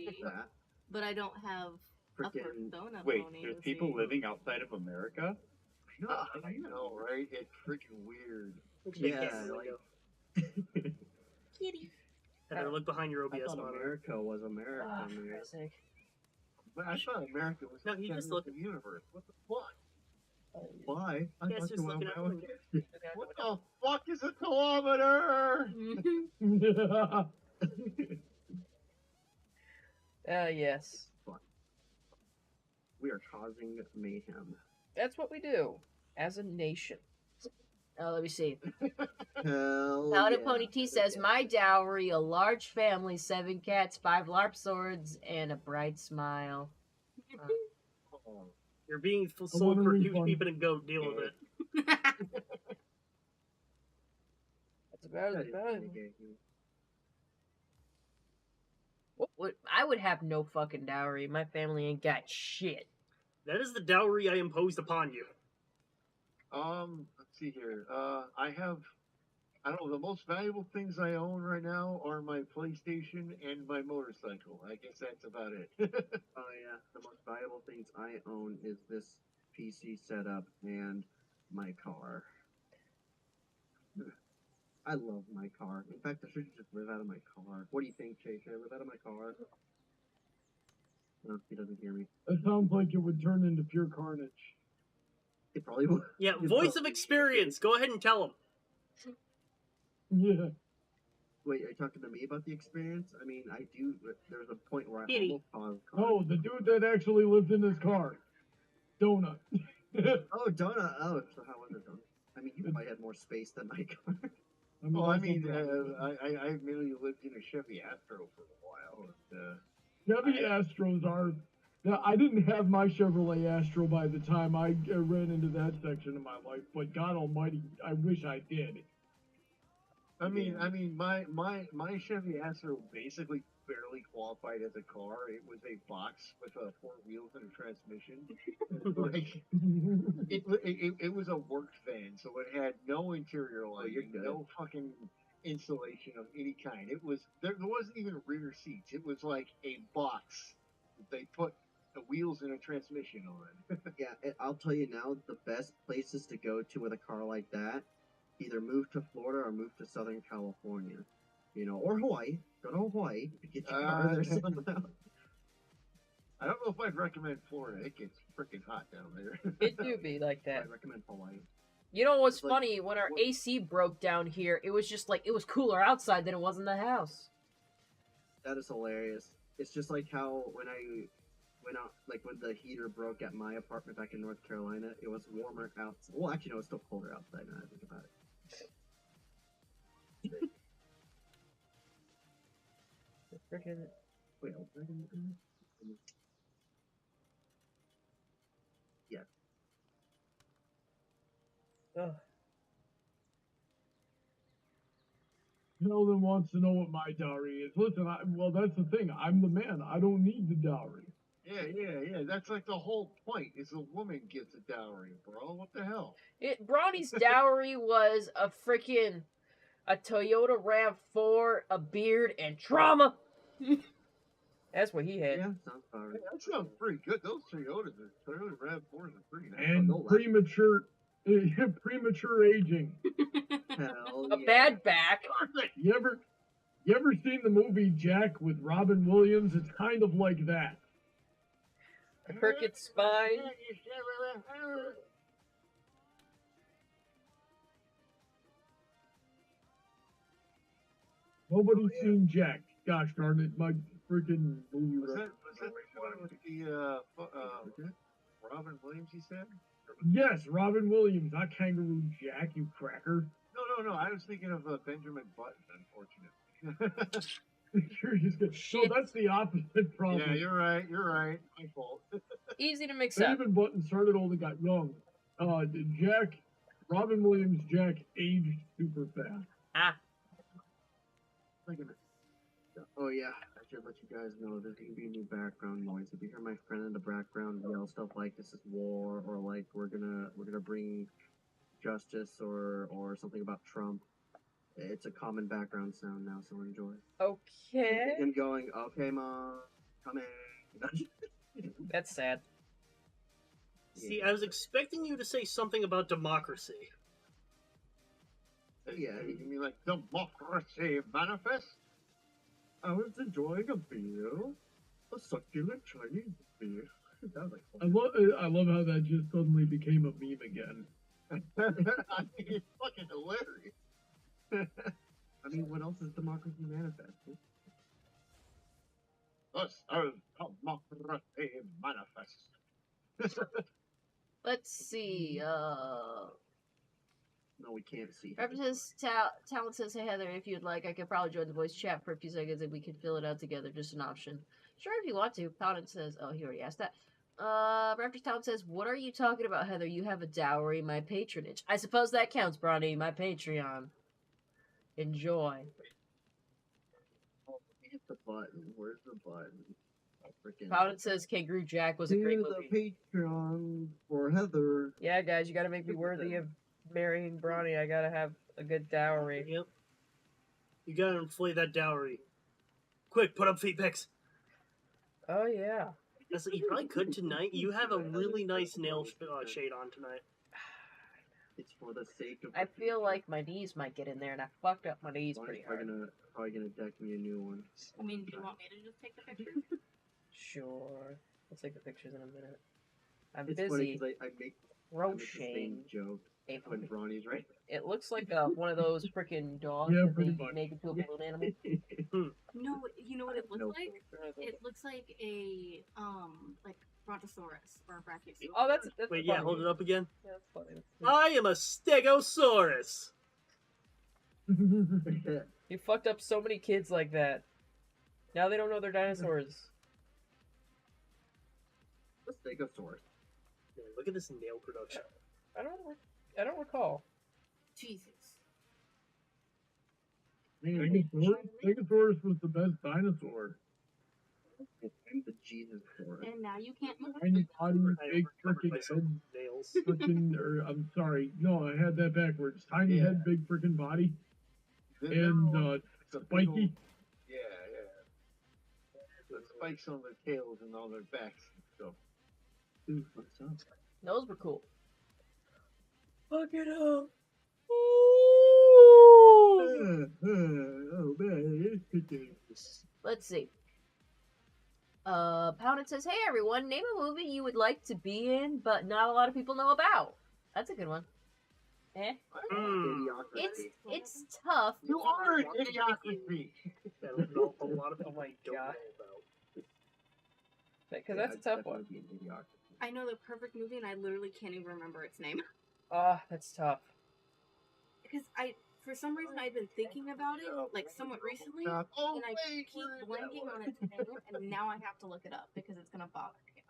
but I don't have a Freaking persona Wait, pony there's OC. people living outside of America? I know, right? It's freaking weird. yeah, like Kitty. Heather, look behind your I OBS thought monitor. America was America. Oh, man. for Christ's sake. But I thought America was No, the you just center look- of the universe. What the fuck? Why? I Yes, thought just you were looking at America. What the fuck is a kilometer? Yes. We are causing mayhem. That's what we do as a nation. Let me see. Hell Paladin yeah. Pony T says, my dowry, a large family, 7 cats, 5 LARP swords, and a bright smile. Oh, You're being want sold a for refund. keep it and go. Deal with it. That's about That it. is pretty gay. I would have no fucking dowry. My family ain't got shit. That is the dowry I imposed upon you. let's see here. I don't know, the most valuable things I own right now are my PlayStation and my motorcycle. I guess that's about it. Oh yeah, the most valuable things I own is this PC setup and my car. I love my car. In fact, I should just live out of my car. What do you think, Jay? Should I live out of my car? No, he doesn't hear me. That sounds like it would turn into pure carnage. It probably would. Yeah, It voice of probably- experience. Go ahead and tell him. Yeah. Wait, are you talking to me about the experience? I mean, I do. There's a point where I Kitty. almost caused. Oh, the dude that actually lived in his car. Donut. Oh, Donut. Oh, so how was it, Donut? I mean, you probably had more space than my car. Well, I that's mean, no problem. I mainly lived in a Chevy Astro for a while. And, Chevy Astros are. Now, I didn't have my Chevrolet Astro by the time I ran into that section of my life, but God Almighty, I wish I did. My Chevy Astro basically barely qualified as a car. It was a box with four wheels and a transmission. Like it was a work van, so it had no interior lighting, no fucking insulation of any kind. It was there wasn't even rear seats. It was like a box that they put the wheels and a transmission on. Yeah, I'll tell you now, the best places to go to with a car like that, either move to Florida or move to Southern California, or Hawaii. Go to Hawaii, get your car there somehow. I don't know if I'd recommend Florida. It gets freaking hot down there. It do be like that. I recommend Hawaii. You know what's It's like- funny? When our AC broke down here, it was just like it was cooler outside than it was in the house. That is hilarious. It's just like how when I went out, like when the heater broke at my apartment back in North Carolina, it was warmer outside. Well, actually, no, it's still colder outside now I think about it. Freaking. Wait, yeah. Ugh. Sheldon wants to know what my dowry is. Listen, well, that's the thing. I'm the man. I don't need the dowry. Yeah. That's like the whole point. Is a woman gets a dowry, bro. What the hell? Bronny's dowry was a Toyota RAV4, a beard, and trauma. That's what he had. Yeah, sounds about right. That sounds pretty good. Those Toyota RAV4s are pretty nice. And no, premature aging. Hell A yeah. bad back. You ever seen the movie Jack with Robin Williams? It's kind of like that. A crooked spine. Nobody's seen Jack. Gosh darn it, my freaking movie. Was that the one with the Robin Williams? He said. Yes, Robin Williams, not Kangaroo Jack, you cracker. No. I was thinking of Benjamin Button. Unfortunately. You're just good. So that's the opposite problem. Yeah, you're right. My fault. Easy to mix up. Benjamin Button started old and got young. Robin Williams Jack aged super fast. Ah. Oh yeah, I should let you guys know there's gonna be new background noise. If you hear my friend in the background yell stuff like "this is war" or like "we're gonna bring justice" or something about Trump, it's a common background sound now. So enjoy. Okay. Him going, "Okay, mom, coming." That's sad. See, I was expecting you to say something about democracy. Yeah, You mean like Democracy Manifest? I was enjoying a beer, a succulent Chinese beer. That was like, I love how that just suddenly became a meme again. I think it's fucking hilarious. I mean, what else is Democracy Manifest? Us are Democracy Manifest. Let's see. No, we can't see. Representative Talent says, "Hey Heather, if you'd like, I could probably join the voice chat for a few seconds and we can fill it out together. Just an option." Sure, if you want to. Talent says, "Oh, he already asked that." Raptors Talent says, "What are you talking about, Heather? You have a dowry, my patronage." I suppose that counts, Bronny. My Patreon. Enjoy. Hit the button. Where's the button? Freaking. Talent says, "Kangaroo Jack was a great To movie." the Patreon for Heather. Yeah, guys, you gotta make me worthy of marrying Bronny. I gotta have a good dowry. Yep. You gotta inflate that dowry. Quick, put up feet pics. Oh, yeah. Yes, you probably could tonight. You have a really nice nail shade on tonight. It's for the sake of. I feel like my knees might get in there, and I fucked up my knees pretty hard. Probably gonna deck me a new one. I mean, do you want me to just take the pictures? Sure. I'll take the pictures in a minute. I'm It's busy funny because I make the crocheting same joke a when Bronny's right. It looks like one of those freaking dogs Yeah, that pretty they much. make into a balloon animal. No, you know what it looks No. like? It looks like a like brontosaurus or a brachiosaurus. Oh, that's Wait, funny. yeah, hold it up again. Yeah, that's funny. I am a stegosaurus. You fucked up so many kids like that. Now they don't know they're dinosaurs. The Stegosaurus. Yeah, look at this nail production. I don't recall. Jesus. Stegosaurus was the best dinosaur. I'm the Jesus for it. And now you can't move. Tiny body, big Covered freaking by some head, nails. I'm sorry. No, I had that backwards. Tiny head, big freaking body, and It's a big old- spiky. Yeah. The spikes on their tails and on their backs and stuff. Dude, what's up? Those were cool. Fuck it up. Oh man, Let's see. Pounded says, "Hey everyone, name a movie you would like to be in, but not a lot of people know about." That's a good one. Eh? It's tough. You are an idiocracy. A lot of people don't know about. Because that's a tough one. I know the perfect movie, and I literally can't even remember its name. Ah, that's tough. Because for some reason, I've been thinking about it, like, somewhat recently, Oh, and I wait, keep where's that blanking on its name, and now I have to look it up, because it's gonna bother me.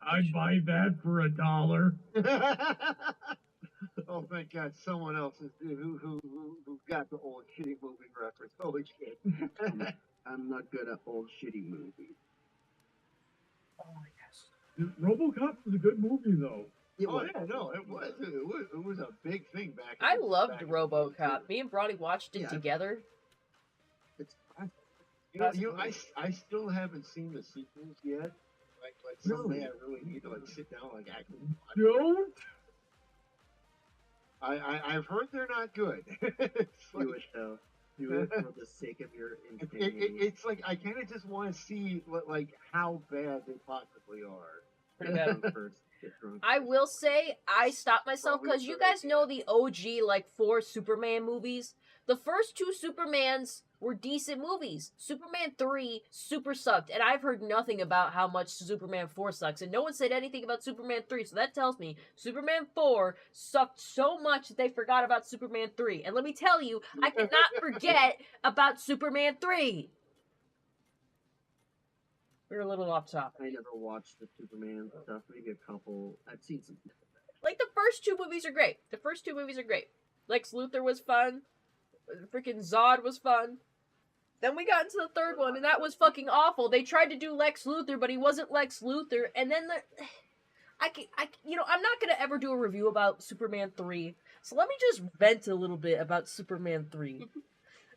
I'd buy that for $1. Oh, thank God, someone else is who got the old shitty movie reference. Holy shit! I'm not good at old shitty movies. Oh, yes. RoboCop was a good movie though. Oh yeah, no, it was a big thing back. I in- loved back in- RoboCop. Me and Bronny watched it Yeah. together. It's I still haven't seen the sequels yet. Like someday I really need to like sit down like actually watch it. Don't. I've heard they're not good. It's like- do it though. Do it for the sake of your insanity. it's like I kind of just want to see like how bad they possibly are. Pretty bad. Get drunk I first. will say I stopped myself because you guys know the OG like 4 Superman movies. The first 2 Supermans were decent movies. Superman 3 super sucked, and I've heard nothing about how much Superman 4 sucks, and no one said anything about Superman 3, so that tells me Superman 4 sucked so much that they forgot about Superman 3. And let me tell you, I cannot forget about Superman 3. We're a little off topic. I never watched the Superman stuff. Maybe a couple. I've seen some. Like, the first 2 movies are great. Lex Luthor was fun. Freaking Zod was fun. Then we got into the third one, and that was fucking awful. They tried to do Lex Luthor, but he wasn't Lex Luthor. And then I'm not gonna ever do a review about Superman 3. So let me just vent a little bit about Superman 3.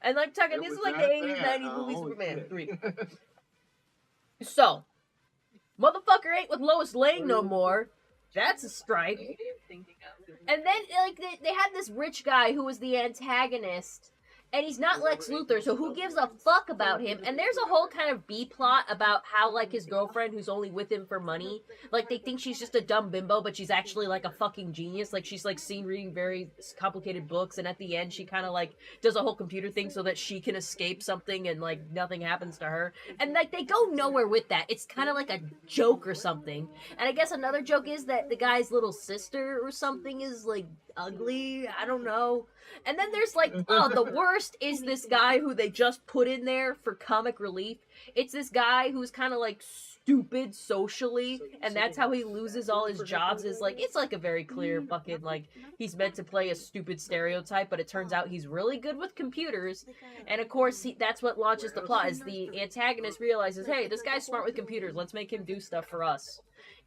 And I'm talking, this is like the 80s, 90s movie Superman 3. So, motherfucker ain't with Lois Lane no more. That's a strike. And then, like, they had this rich guy who was the antagonist, and he's not Lex Luthor, so who gives a fuck about him? And there's a whole kind of B-plot about how, like, his girlfriend, who's only with him for money, like, they think she's just a dumb bimbo, but she's actually, like, a fucking genius. Like, she's, like, seen reading very complicated books, and at the end, she kind of, like, does a whole computer thing so that she can escape something, and, like, nothing happens to her. And, like, they go nowhere with that. It's kind of like a joke or something. And I guess another joke is that the guy's little sister or something is, like, ugly. I don't know. And then there's like, oh, the worst is this guy who they just put in there for comic relief. It's this guy who's kind of like stupid socially, and that's how he loses all his jobs. Is like, it's like a very clear fucking, like, he's meant to play a stupid stereotype, but it turns out he's really good with computers. And of course, that's what launches the plot, is the antagonist realizes, hey, this guy's smart with computers, let's make him do stuff for us.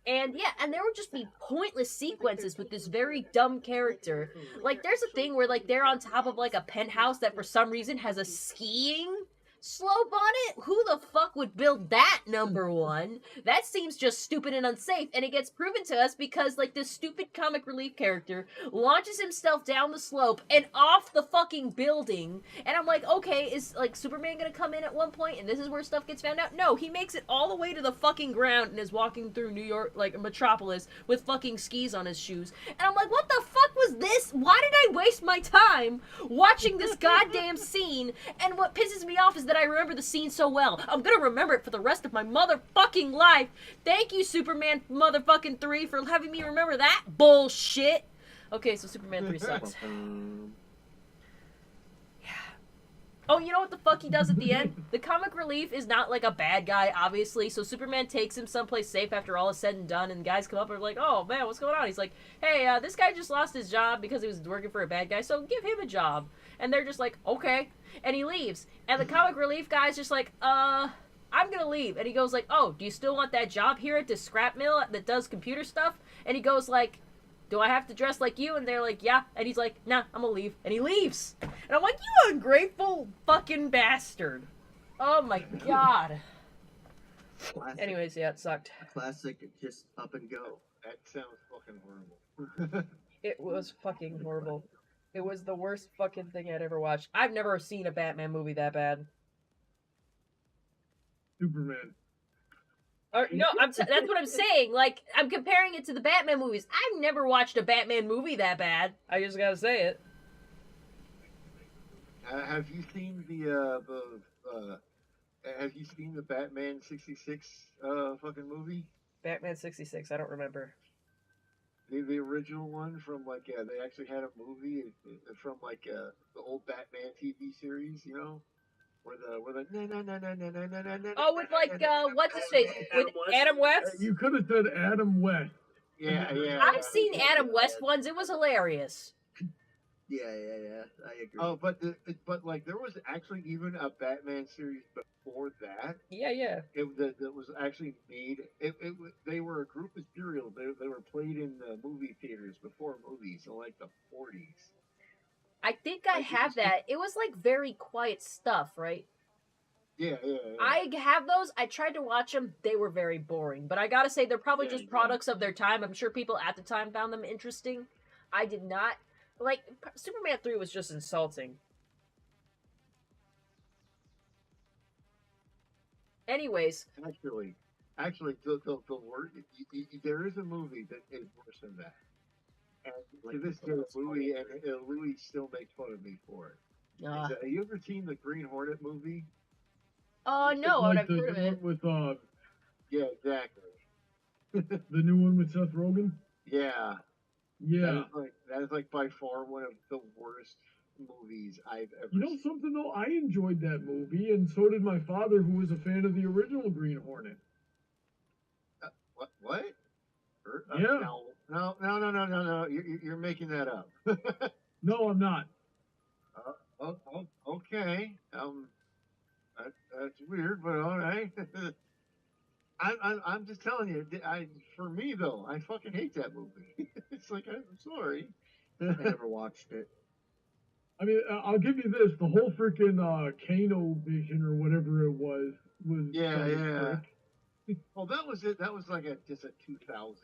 And yeah, and there would just be pointless sequences with this very dumb character. Like, there's a thing where, like, they're on top of, like, a penthouse that for some reason has a skiing slope on it? Who the fuck would build that, number one? That seems just stupid and unsafe, and it gets proven to us because, like, this stupid comic relief character launches himself down the slope and off the fucking building, and I'm like, okay, is, like, Superman gonna come in at one point, and this is where stuff gets found out? No, he makes it all the way to the fucking ground and is walking through New York, like, Metropolis, with fucking skis on his shoes, and I'm like, what the fuck was this? Why did I waste my time watching this goddamn scene? And what pisses me off is that I remember the scene so well. I'm gonna remember it for the rest of my motherfucking life. Thank you, Superman motherfucking 3, for having me remember that bullshit. Okay, so Superman 3 sucks. Yeah. Oh, you know what the fuck he does at the end? The comic relief is not like a bad guy, obviously. So Superman takes him someplace safe after all is said and done, and guys come up and are like, "Oh man, what's going on?" He's like, "Hey, this guy just lost his job because he was working for a bad guy, so give him a job." And they're just like, "Okay," and he leaves. And the comic relief guy's just like, I'm gonna leave." And he goes like, "Oh, do you still want that job here at this scrap mill that does computer stuff?" And he goes like, "Do I have to dress like you?" And they're like, "Yeah." And he's like, "Nah, I'm gonna leave." And he leaves. And I'm like, "You ungrateful fucking bastard." Oh my god. Classic. Anyways, yeah, it sucked. Classic, just up and go. That sounds fucking horrible. It was fucking horrible. It was the worst fucking thing I'd ever watched. I've never seen a Batman movie that bad. Superman. No, that's what I'm saying. Like, I'm comparing it to the Batman movies. I've never watched a Batman movie that bad. I just gotta say it. Have you seen have you seen the Batman '66 fucking movie? Batman 66, I don't remember. The original one from like they actually had a movie from like the old Batman TV series, you know, where the Oh, with like what's his face? With Adam West? You could have said Adam West. yeah. I've seen Adam West ones. It was hilarious. Yeah, I agree. Oh, but like there was actually even a Batman series before that. Yeah. That was actually made. They were a group of serials. They were played in movie theaters before movies in like the 40s. I think I have that. It was like very quiet stuff, right? Yeah. I have those. I tried to watch them. They were very boring. But I gotta say, they're probably just products of their time. I'm sure people at the time found them interesting. I did not. Like, Superman 3 was just insulting. Anyways. Actually, the word, there is a movie that is worse than that. And to this day, Louis still makes fun of me for it. Have you ever seen the Green Hornet movie? No, like I've heard of it. With, yeah, exactly. the new one with Seth Rogen? Yeah. Yeah. That is like by far one of the worst movies I've ever You know seen. something though? I enjoyed that movie, and so did my father, who was a fan of the original Green Hornet. What? Yeah. No. You're making that up. No, I'm not. Okay. That's weird, but all right. I'm just telling you. For me though, I fucking hate that movie. It's like I'm sorry. I never watched it. I mean, I'll give you this: the whole freaking Kano vision or whatever it was Yeah. Well, that was it. That was like just a 2000s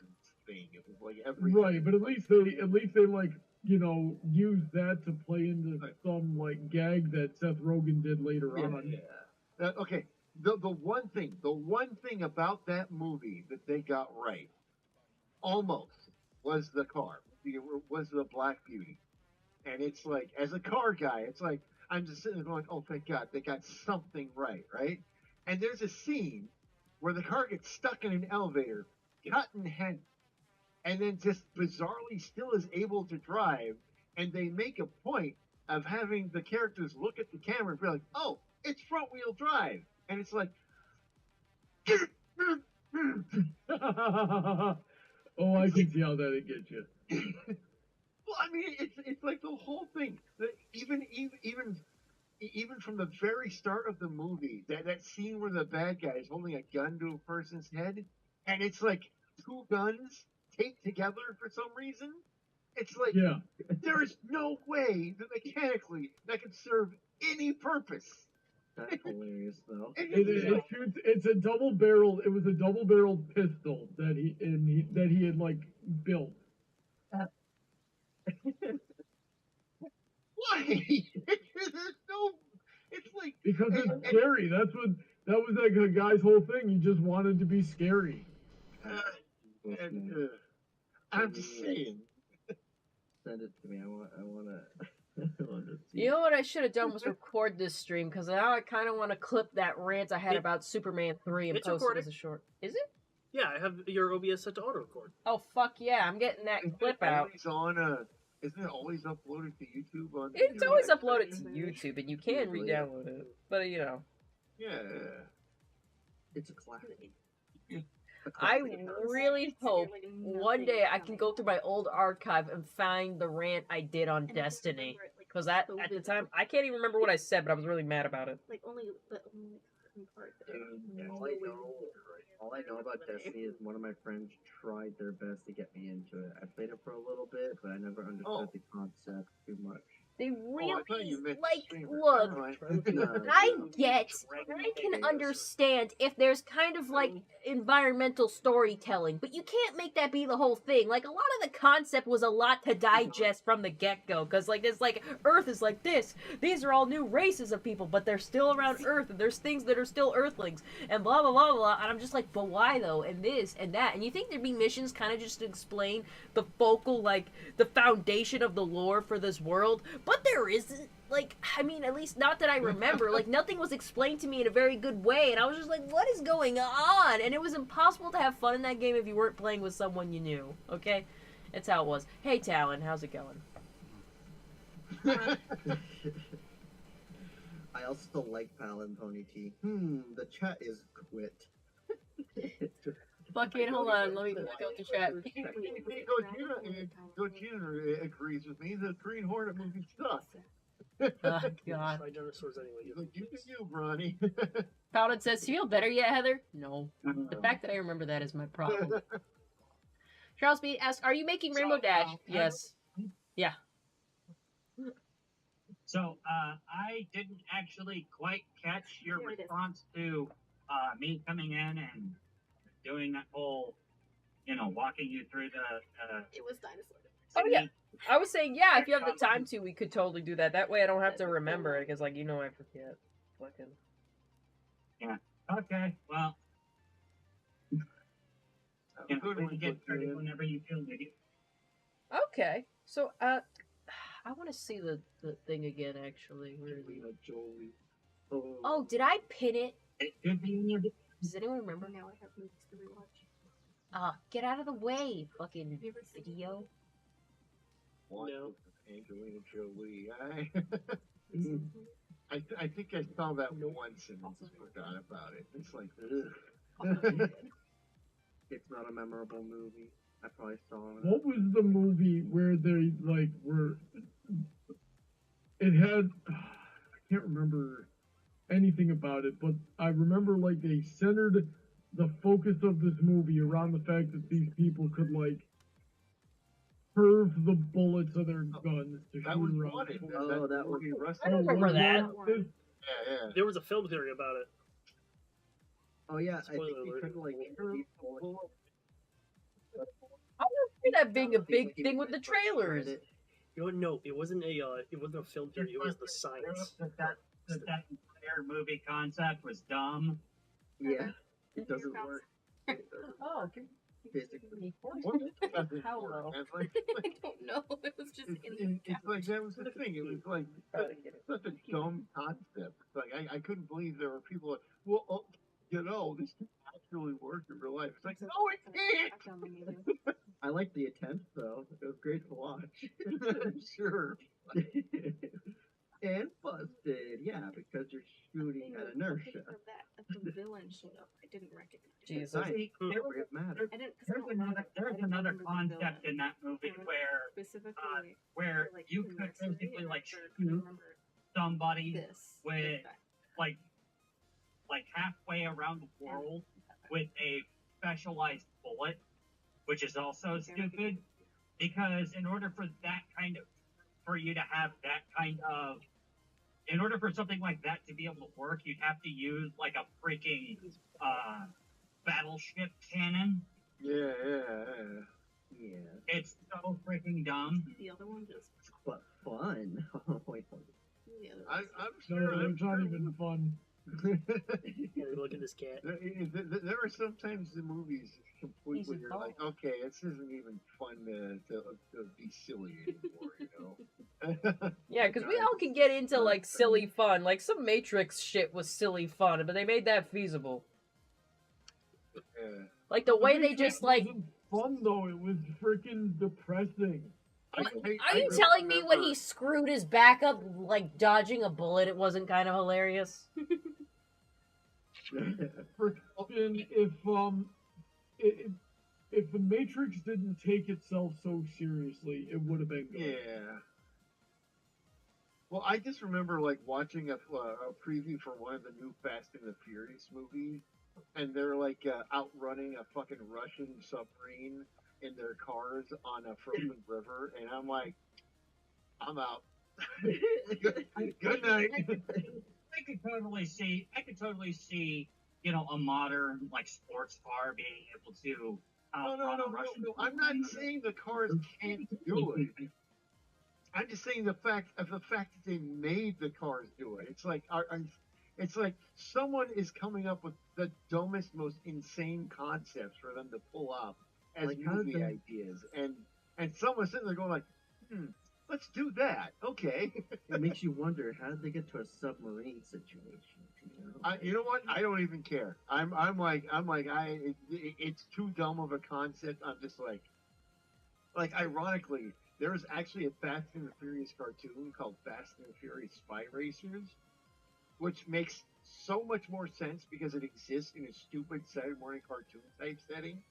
thing. It was like every right, but at least they like used that to play into some like gag that Seth Rogen did later on. Yeah. Okay. The one thing about that movie that they got right, almost, was the car. Was the Black Beauty. And it's like, as a car guy, it's like, I'm just sitting there going, oh, thank God, they got something right? And there's a scene where the car gets stuck in an elevator, cut in half, and then just bizarrely still is able to drive, and they make a point of having the characters look at the camera and be like, oh, it's front-wheel drive. And it's like... Oh, I can see how that'd get you. Well, I mean, it's like the whole thing. Even from the very start of the movie, that scene where the bad guy is holding a gun to a person's head, and it's like two guns taped together for some reason. It's like there is no way that mechanically that could serve any purpose. That's hilarious, though. It's a double-barreled. It was a double-barreled pistol that he had like built. Why? There's no. It's like because it's scary. That was like a guy's whole thing. He just wanted to be scary. I'm just saying. Send it to me. I want to. You know what I should have done was record this stream, because now I kind of want to clip that rant I had about Superman 3 and post it as a short. Is it? Yeah, I have your OBS set to auto record. Oh fuck yeah! I'm getting that clip out. Isn't it always uploaded to YouTube on? It's your always website? uploaded to YouTube, and you can re-download it. But you know, Yeah. It's a classic. I really hope one day I can go through my old archive and find the rant I did on Destiny. Because at the time, I can't even remember what I said, but I was really mad about it. Like only certain part. All I know about Destiny is one of my friends tried their best to get me into it. I played it for a little bit, but I never understood the concept too much. They Oh, I thought you really, meant like, streamer. look, No, I can understand if there's kind of like environmental storytelling, but you can't make that be the whole thing. Like, a lot of the concept was a lot to digest from the get-go, because like it's like Earth is like this. These are all new races of people, but they're still around Earth, and there's things that are still Earthlings, and blah blah blah blah. And I'm just like, but why though? And this and that. And you think there'd be missions kind of just to explain the focal, like the foundation of the lore for this world? But there isn't. Like, I mean, at least not that I remember. Like, nothing was explained to me in a very good way, and I was just like, what is going on? And it was impossible to have fun in that game if you weren't playing with someone you knew, okay? That's how it was. Hey, Talon, how's it going? I also like Pal and Pony T. The chat is quit. Fucking, hold on, let me look out the chat. Gogeta agrees with me. The Green Hornet movie sucked. Oh, God. My dinosaurs anyway. He's like, you can you, Bronny. Paladin says, feel better yet, Heather? No. The fact that I remember that is my problem. Charles B asks, are you making Rainbow Dash? Yes. Yeah. So, I didn't actually quite catch your Here it is. response to me coming in and doing that whole, walking you through the. It was dinosaur. Oh, yeah. I was saying, yeah, if you have the time to, we could totally do that. That way I don't have to remember it, because, like, you know I forget. Fucking. Okay, well, we can get started Good. whenever you feel ready. Okay. So, I want to see the thing again, actually. Where is it? Jolie. Oh, did I pin it? It could be in your. Does anyone remember? Now I have movies to rewatch. Get out of the way, fucking video. No. Angelina Jolie. I think I saw that once and just forgot about it. It's like, ugh. It's not a memorable movie. I probably saw it. What was the movie where they like were? It had. I can't remember anything about it, but I remember like they centered the focus of this movie around the fact that these people could like curve the bullets of their guns to That shoot was around. wanted. Oh, that was. I don't remember that. Yeah. There was a film theory about it. Oh yeah, I Spoiler think he alert. tried to like shoot bullets. I remember that being a big thing with the trailers. No, it wasn't a film theory. It was the science. That entire movie concept was dumb. Yeah, it doesn't work. Oh, Physically. How low? I don't know. It was just in It's like that was the thing. It was like such a dumb concept. Like I couldn't believe there were people like, well, this can actually work in real life. It's like, no, it can't. I like the attempt though. It was great to watch. Sure. And busted, yeah, because you're shooting at inertia. The villain showed up. I didn't recognize. Jesus. Science, See, it matters. I didn't. there's another concept in that movie where Specifically, you could basically like shoot somebody this with like halfway around the world with a specialized bullet, which is also stupid because in order for you to have that kind of in order for something like that to be able to work, you'd have to use like a freaking battleship cannon. Yeah. Yeah, It's so freaking dumb. The other one just. but fun. Wait, The other I'm one. sure. No, it's not even fun. Look at this cat. There are sometimes the movies completely you're like, okay, this isn't even fun to be silly anymore, you know? Yeah, because we all can get into, like, silly fun. Like, some Matrix shit was silly fun, but they made that feasible. Yeah. Like, the way they just, like... It wasn't fun though. It was freaking depressing. Are you telling me when he screwed his back up, like dodging a bullet, it wasn't kind of hilarious? Frickin' if the Matrix didn't take itself so seriously, it would have been good. Yeah. Well, I just remember like watching a preview for one of the new Fast and the Furious movies, and they're like outrunning a fucking Russian submarine in their cars on a frozen river, and I'm like, I'm out. Good night. I could totally see, you know, a modern like sports car being able to. No. I'm not saying the cars can't do it. I'm just saying the fact that they made the cars do it. It's like it's like someone is coming up with the dumbest, most insane concepts for them to pull up as Like, movie ideas, and someone's sitting there going like, let's do that. Okay. It makes you wonder, how did they get to a submarine situation? You know what? I don't even care. It's too dumb of a concept. I'm just like ironically, there's actually a Fast and the Furious cartoon called Fast and the Furious Spy Racers, which makes so much more sense because it exists in a stupid Saturday morning cartoon type setting.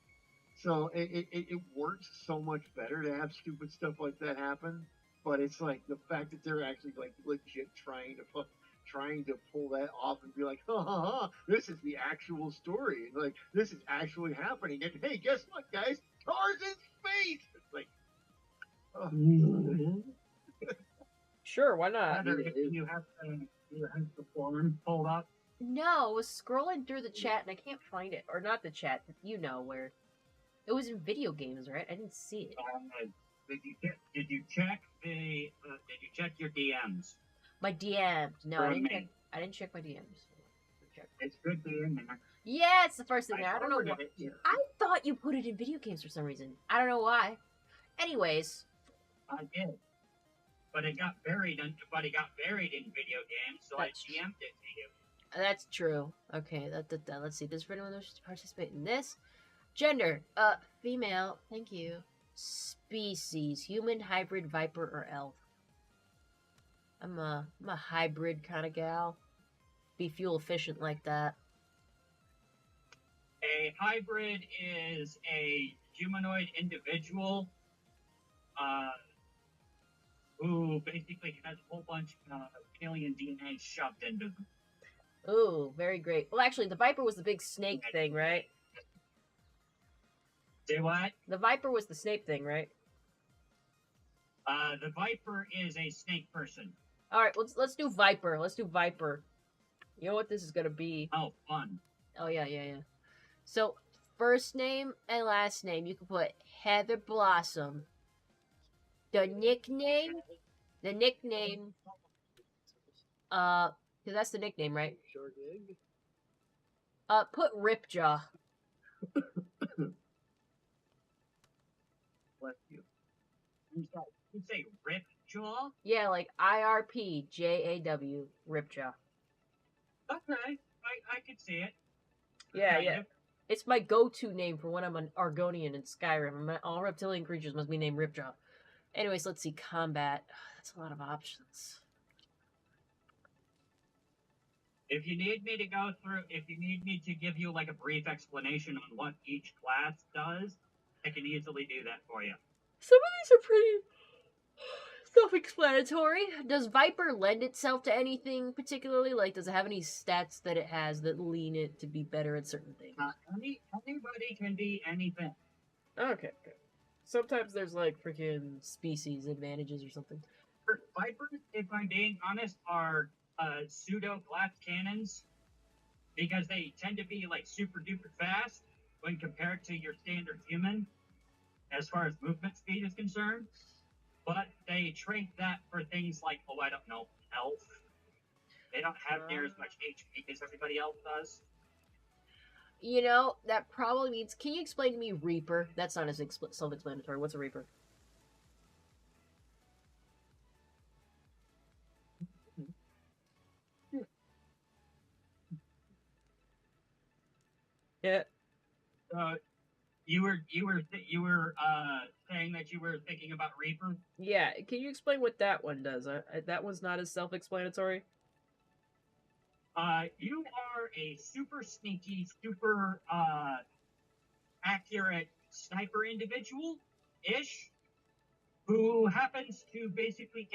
So it works so much better to have stupid stuff like that happen. But it's like the fact that they're actually like legit trying to pull that off and be like, this is the actual story. And like, this is actually happening. And hey, guess what, guys? Cars in space! It's like, Sure, why not? Heather, you have the form pulled up. No, I was scrolling through the chat and I can't find it. Or not the chat, you know where. It was in video games, right? I didn't see it. Did you check your DMs? My DMs. No, I From didn't me. check. I didn't check my DMs. It's good to be in there. Yeah, it's the first thing there. I don't know why. forwarded it. I thought you put it in video games for some reason. I don't know why. Anyways, I did. But it got buried in video games, so I That's DM'd it to you. that's true. Okay, let's see. Does anyone wish to participate in this? Gender, female. Thank you. Species, human, hybrid, viper, or elf. I'm a hybrid kind of gal. Be fuel efficient like that. A hybrid is a humanoid individual who basically has a whole bunch of alien DNA shoved into them. Ooh, very great. Well, actually, the viper was the big snake thing, right? Say what? The viper was the snake thing, right? The Viper is a snake person. All right, let's do viper. Let's do viper. You know what this is gonna be? Oh, fun. Oh yeah. So first name and last name, you can put Heather Blossom. The nickname, cause that's the nickname, right? Sure did. Put Ripjaw. Bless you. You say Rip Jaw? Yeah, like IRPJAW, Ripjaw. Okay, I could see it. Yeah, Kind yeah. of. It's my go-to name for when I'm an Argonian in Skyrim. All reptilian creatures must be named Ripjaw. Anyways, let's see. Combat. That's a lot of options. If you need me to give you like a brief explanation on what each class does, I can easily do that for you. Some of these are pretty self-explanatory. Does Viper lend itself to anything particularly? Like, does it have any stats that it has that lean it to be better at certain things? Anybody can be anything. Okay. Sometimes there's like freaking species advantages or something. Vipers, if I'm being honest, are pseudo glass cannons because they tend to be like super duper fast when compared to your standard human as far as movement speed is concerned. But they trade that for things like, I don't know, elf. They don't have near as much HP as everybody else does. You know, that probably means... Can you explain to me Reaper? That's not as self-explanatory. What's a Reaper? Yeah. You were saying that that you were thinking about Reaper? Yeah, can you explain what that one does? That one's not as self-explanatory. You are a super sneaky, super accurate sniper individual ish who happens to basically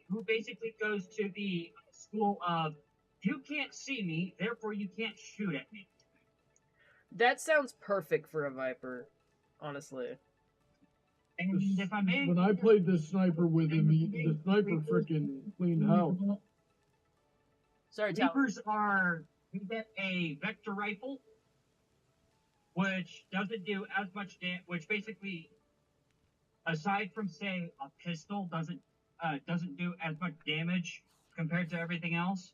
who basically goes to the school of you can't see me, therefore you can't shoot at me. That sounds perfect for a Viper, honestly. And if I may, When I played this sniper with him, the sniper frickin' cleaned house. Sorry, Tal. Reapers are you get a vector rifle, which doesn't do as much damage. Which basically, aside from say a pistol, doesn't do as much damage compared to everything else.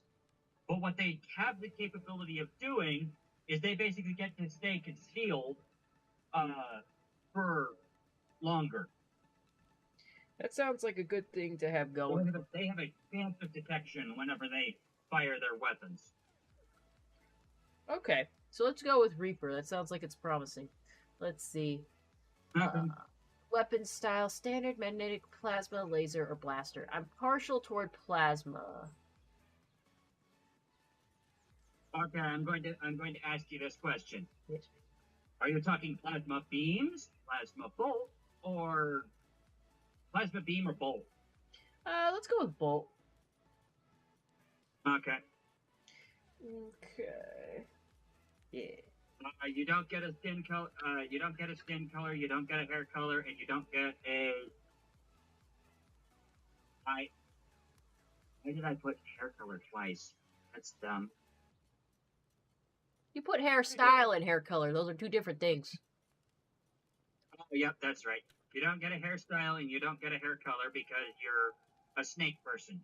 But what they have the capability of doing is they basically get to stay concealed for longer. That sounds like a good thing to have going. They have a faster detection whenever they fire their weapons. Okay, so let's go with Reaper. That sounds like it's promising. Let's see. Weapon style, standard, magnetic, plasma, laser, or blaster. I'm partial toward plasma. Okay, I'm going to ask you this question. Yes. Are you talking plasma beams, plasma bolt, or plasma beam or bolt? Let's go with Bolt. Okay. Okay. Yeah. You don't get a skin color. You don't get a skin color. You don't get a hair color, and you don't get a. Why did I put hair color twice? That's dumb. You put hairstyle and hair color. Those are two different things. Oh, yep, that's right. You don't get a hairstyle and you don't get a hair color because you're a snake person.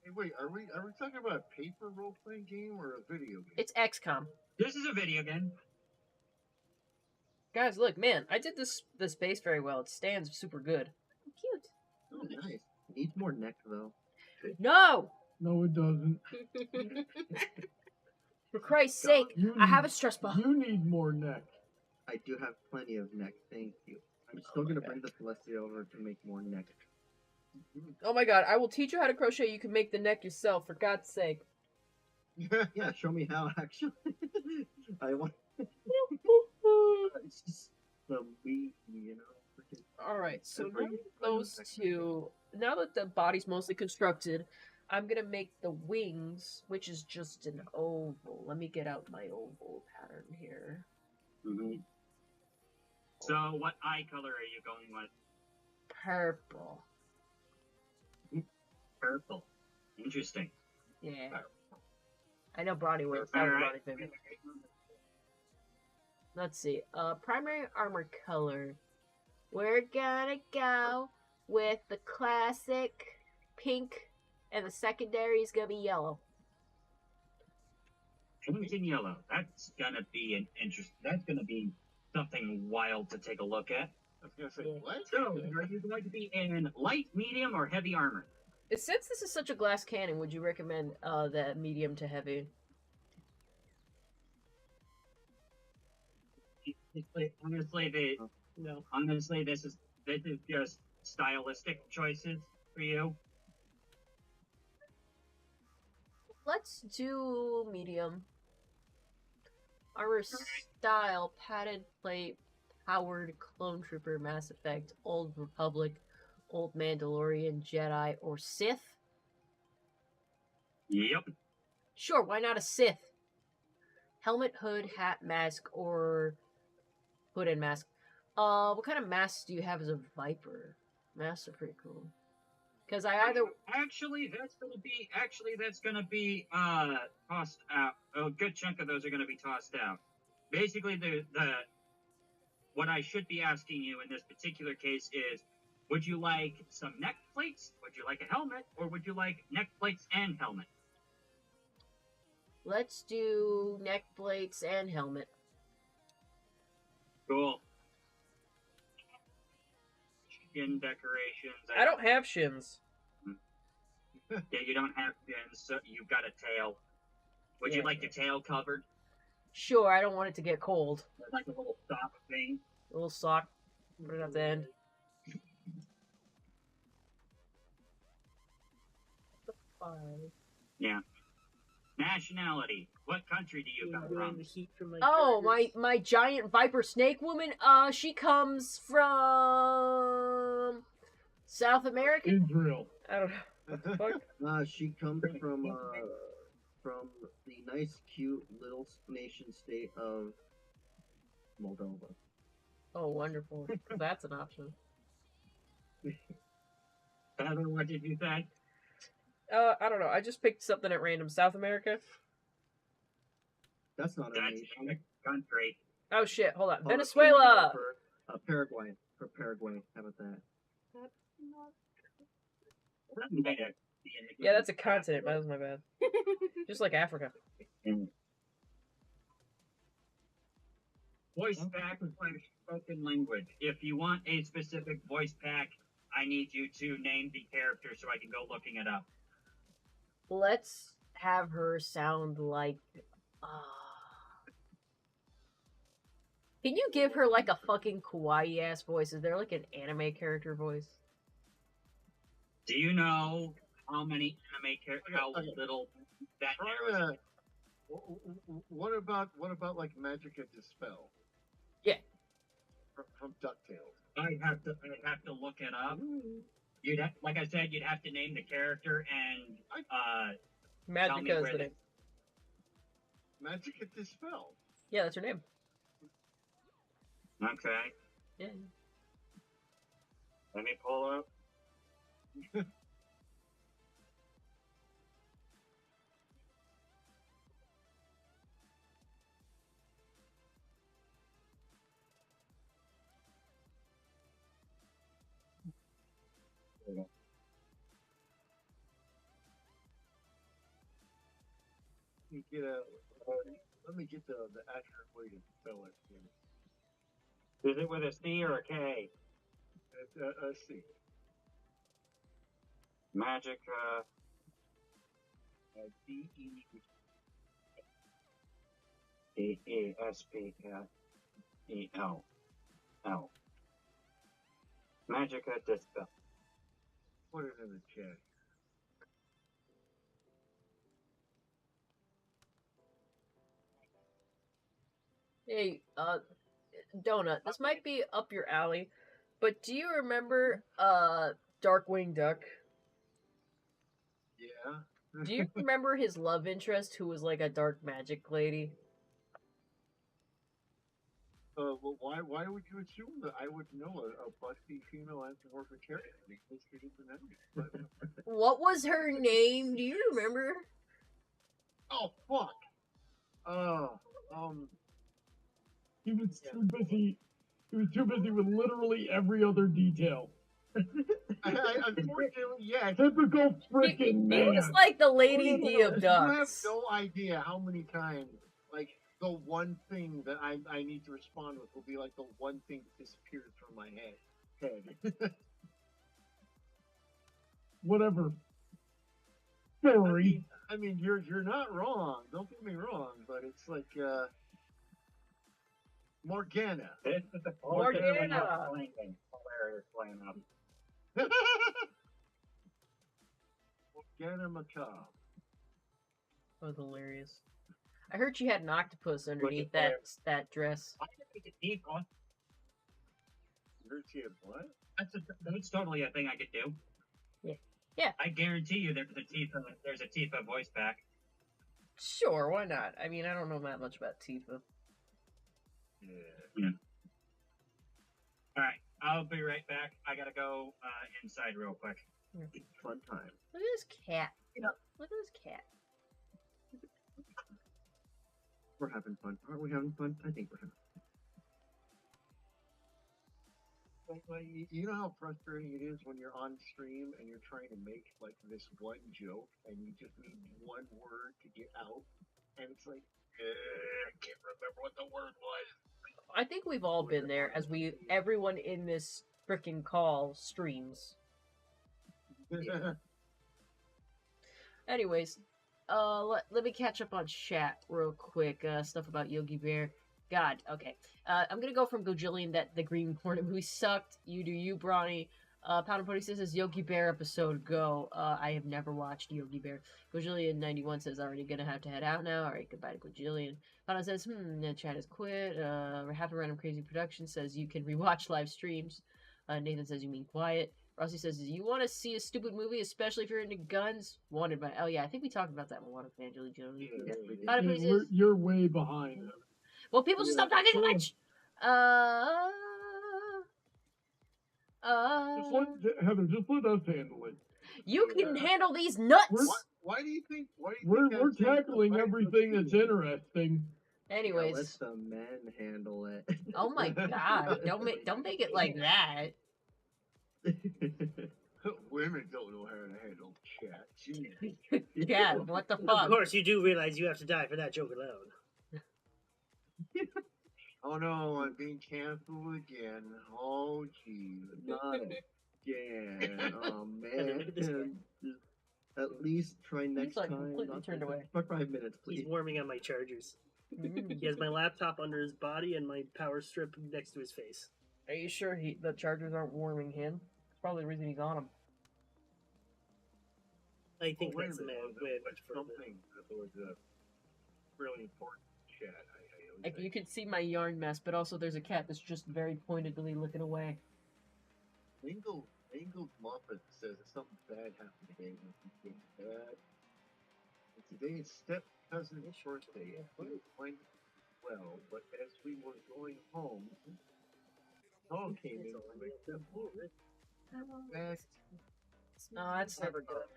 Hey, wait, are we talking about a paper role playing game or a video game? It's XCOM. This is a video game. Guys, look, man, I did this base very well. It stands super good. Cute. Oh, nice. Needs more neck though. No! No, it doesn't. For Christ's sake, I have a stress ball. You need more neck. I do have plenty of neck, thank you. I'm still gonna bring the Celestia over to make more neck. Oh my god, I will teach you how to crochet. You can make the neck yourself, for God's sake. Yeah, show me how actually. I want. It's just the meat, you know. Alright, so now those two, now that the body's mostly constructed, I'm gonna make the wings, which is just an oval. Let me get out my oval pattern here. Mm-hmm. So, what eye color are you going with? Purple. Purple. Interesting. Yeah. I know Bronny wears Alright. favorite. Let's see. Primary armor color. We're gonna go with the classic pink, and the secondary is gonna be yellow. Pink and yellow. That's gonna be an interest. That's gonna be something wild to take a look at. I was gonna say, what? So, are you going to be in light, medium, or heavy armor? Since this is such a glass cannon, would you recommend the medium to heavy? Honestly, No. honestly, this is just stylistic choices for you. Let's do medium. Armor style, padded plate, powered clone trooper, Mass Effect, Old Republic, Old Mandalorian, Jedi, or Sith? Yep. Sure, why not a Sith? Helmet, hood, hat, mask, or hood and mask. What kind of masks do you have as a Viper? Masks are pretty cool. Because I either... Actually, that's gonna be tossed out. A good chunk of those are gonna be tossed out. Basically, what I should be asking you in this particular case is, would you like some neck plates? Would you like a helmet? Or would you like neck plates and helmet? Let's do neck plates and helmet. Cool. Skin decorations. I don't have shins. Yeah, you don't have fins, so you've got a tail. Would you Yeah. like the tail covered? Sure, I don't want it to get cold. Like a little sock thing? A little sock. Put it at the end. Yeah. Nationality. What country do you come Enjoying from? the heat from my Oh, chargers. my giant viper snake woman. She comes from South America. Israel. I don't know. What the fuck? She comes from the nice, cute little nation state of Moldova. Oh, wonderful. That's an option. Tyler, what did you say? I don't know. I just picked something at random. South America. That's not a That's nation. a country. Oh shit! Hold on. Oh, Venezuela. For, Paraguay. For Paraguay. How about that? That might have be in the Yeah, that's a continent. That was my bad. Just like Africa. Voice pack / spoken language. If you want a specific voice pack, I need you to name the character so I can go looking it up. Let's have her sound like. Can you give her like a fucking kawaii ass voice? Is there like an anime character voice? Do you know how many anime characters, how little that narrows it? What about like Magica Dispel? Yeah. From DuckTales. I'd have to look it up. Like I said, you'd have to name the character and tell me Magica is where the the name. Magica Dispel. Yeah, that's her name. Okay. Yeah. Let me pull up. Let me get the accurate way to spell it. Is it with a C or a K? C. Magica. DESPEL. Magica Dispel. Put it in the chat. Hey, Donut, this might be up your alley, but do you remember, Darkwing Duck? Yeah. Do you remember his love interest who was like a dark magic lady? Well, why would you assume that I would know a busty female anthropomorphic character? Because she didn't know. What was her name? Do you remember? Oh fuck. He was too busy. He was too busy with literally every other detail. Unfortunately, yeah. Typical freaking He man. was like the Lady D of You have Ducks. no idea how many times, like, the one thing that I need to respond with will be like the one thing that disappears from my head. Whatever. Sorry. I mean, you're not wrong. Don't get me wrong, but it's like Morgana. This is the Morgana. Hilarious lineup. Morgana Macabre. That was hilarious. I heard she had an octopus underneath hilarious. that dress. I can make a deep one. You heard she had what? That's totally a thing I could do. Yeah. Yeah. I guarantee you there's a Tifa voice pack. Sure, why not? I mean, I don't know that much about Tifa. Yeah. Alright, I'll be right back. I gotta go inside real quick. Fun time. Look at this cat. Look at this cat. We're having fun. Aren't we having fun? I think we're having fun. Like, you know how frustrating it is when you're on stream and you're trying to make like this one joke and you just need one word to get out, and it's like, I can't remember what the word was. I think we've all been there, as everyone in this frickin' call streams. Anyways, let me catch up on chat real quick. Stuff about Yogi Bear. God, okay. I'm gonna go from Gojillion that the Green Hornet movie sucked. You do you, Brawny. Powder Pony says, Yogi Bear episode, go. I have never watched Yogi Bear. Gojillion91 says, already gonna have to head out now. Alright, goodbye to Gojillion. Powder says, the chat has quit. Half a Random Crazy Production says, you can rewatch live streams. Nathan says, you mean quiet. Rossi says, you want to see a stupid movie, especially if you're into guns? Wanted by... Oh, yeah, I think we talked about that in one of Angela Jones. Yeah, You're way behind them. Well, people should stop talking so much! Heather, just let us handle it. You can handle these nuts! Why do you think? We're tackling everything that's interesting. Anyways. Let the men handle it. Oh my god. Don't make it like that. Women don't know how to handle chat. Jeez. Yeah, what the Of fuck? course, you do realize you have to die for that joke alone. Oh no, I'm being canceled again. Oh jeez. Not again. Oh man. Look at this guy. Just at least try next like time. completely not turned for- away. For 5 minutes, He's please. warming on my chargers. Mm. He has my laptop under his body and my power strip next to his face. Are you sure the chargers aren't warming him? It's probably the reason he's on them. I think Wait a that's the minute, way that's for something that was a really important chat. Like, you can see my yarn mess, but also there's a cat that's just very pointedly looking away. Mingled Muffet says that something bad happened today. Something bad. And today's step cousin's birthday. It went well, but as we were going home, Paul came in to make them back. No, that's never good.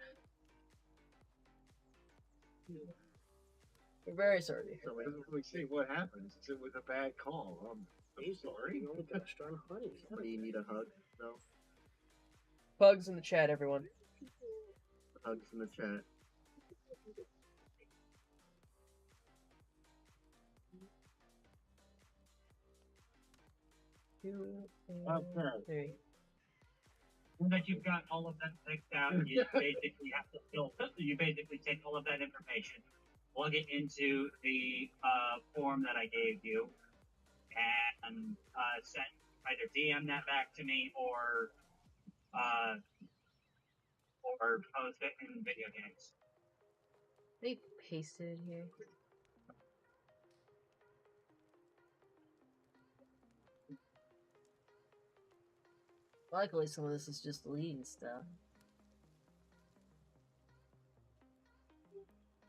We're very sorry. So it doesn't really say what happens. It was a bad call. I'm sorry. Oh gosh, darn honey. Do you need a hug? No? Bugs in the chat, everyone. Hugs in the chat. Okay. Now that you've got all of that picked out, you basically have to you basically take all of that information, plug it into the form that I gave you, and send either DM that back to me or post it in video games. They pasted it here. Luckily, some of this is just deleting stuff.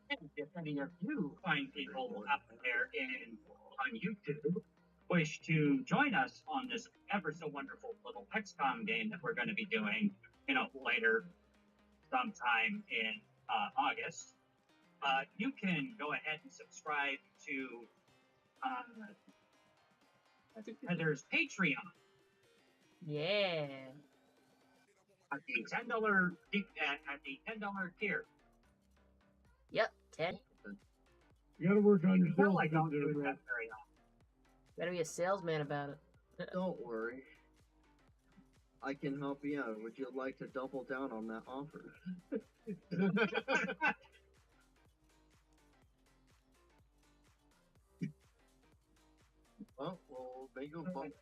And if any of you fine people out there on YouTube wish to join us on this ever so wonderful little XCOM game that we're going to be doing, later sometime in August, you can go ahead and subscribe to Heather's Patreon. Yeah. At the $10 tier. Yep, 10. You gotta work on your Well, sales I don't skills do there, that bro. very often. Gotta be a salesman about it. Don't worry. I can help you out. Would you like to double down on that offer? Well, Mingle Muffet.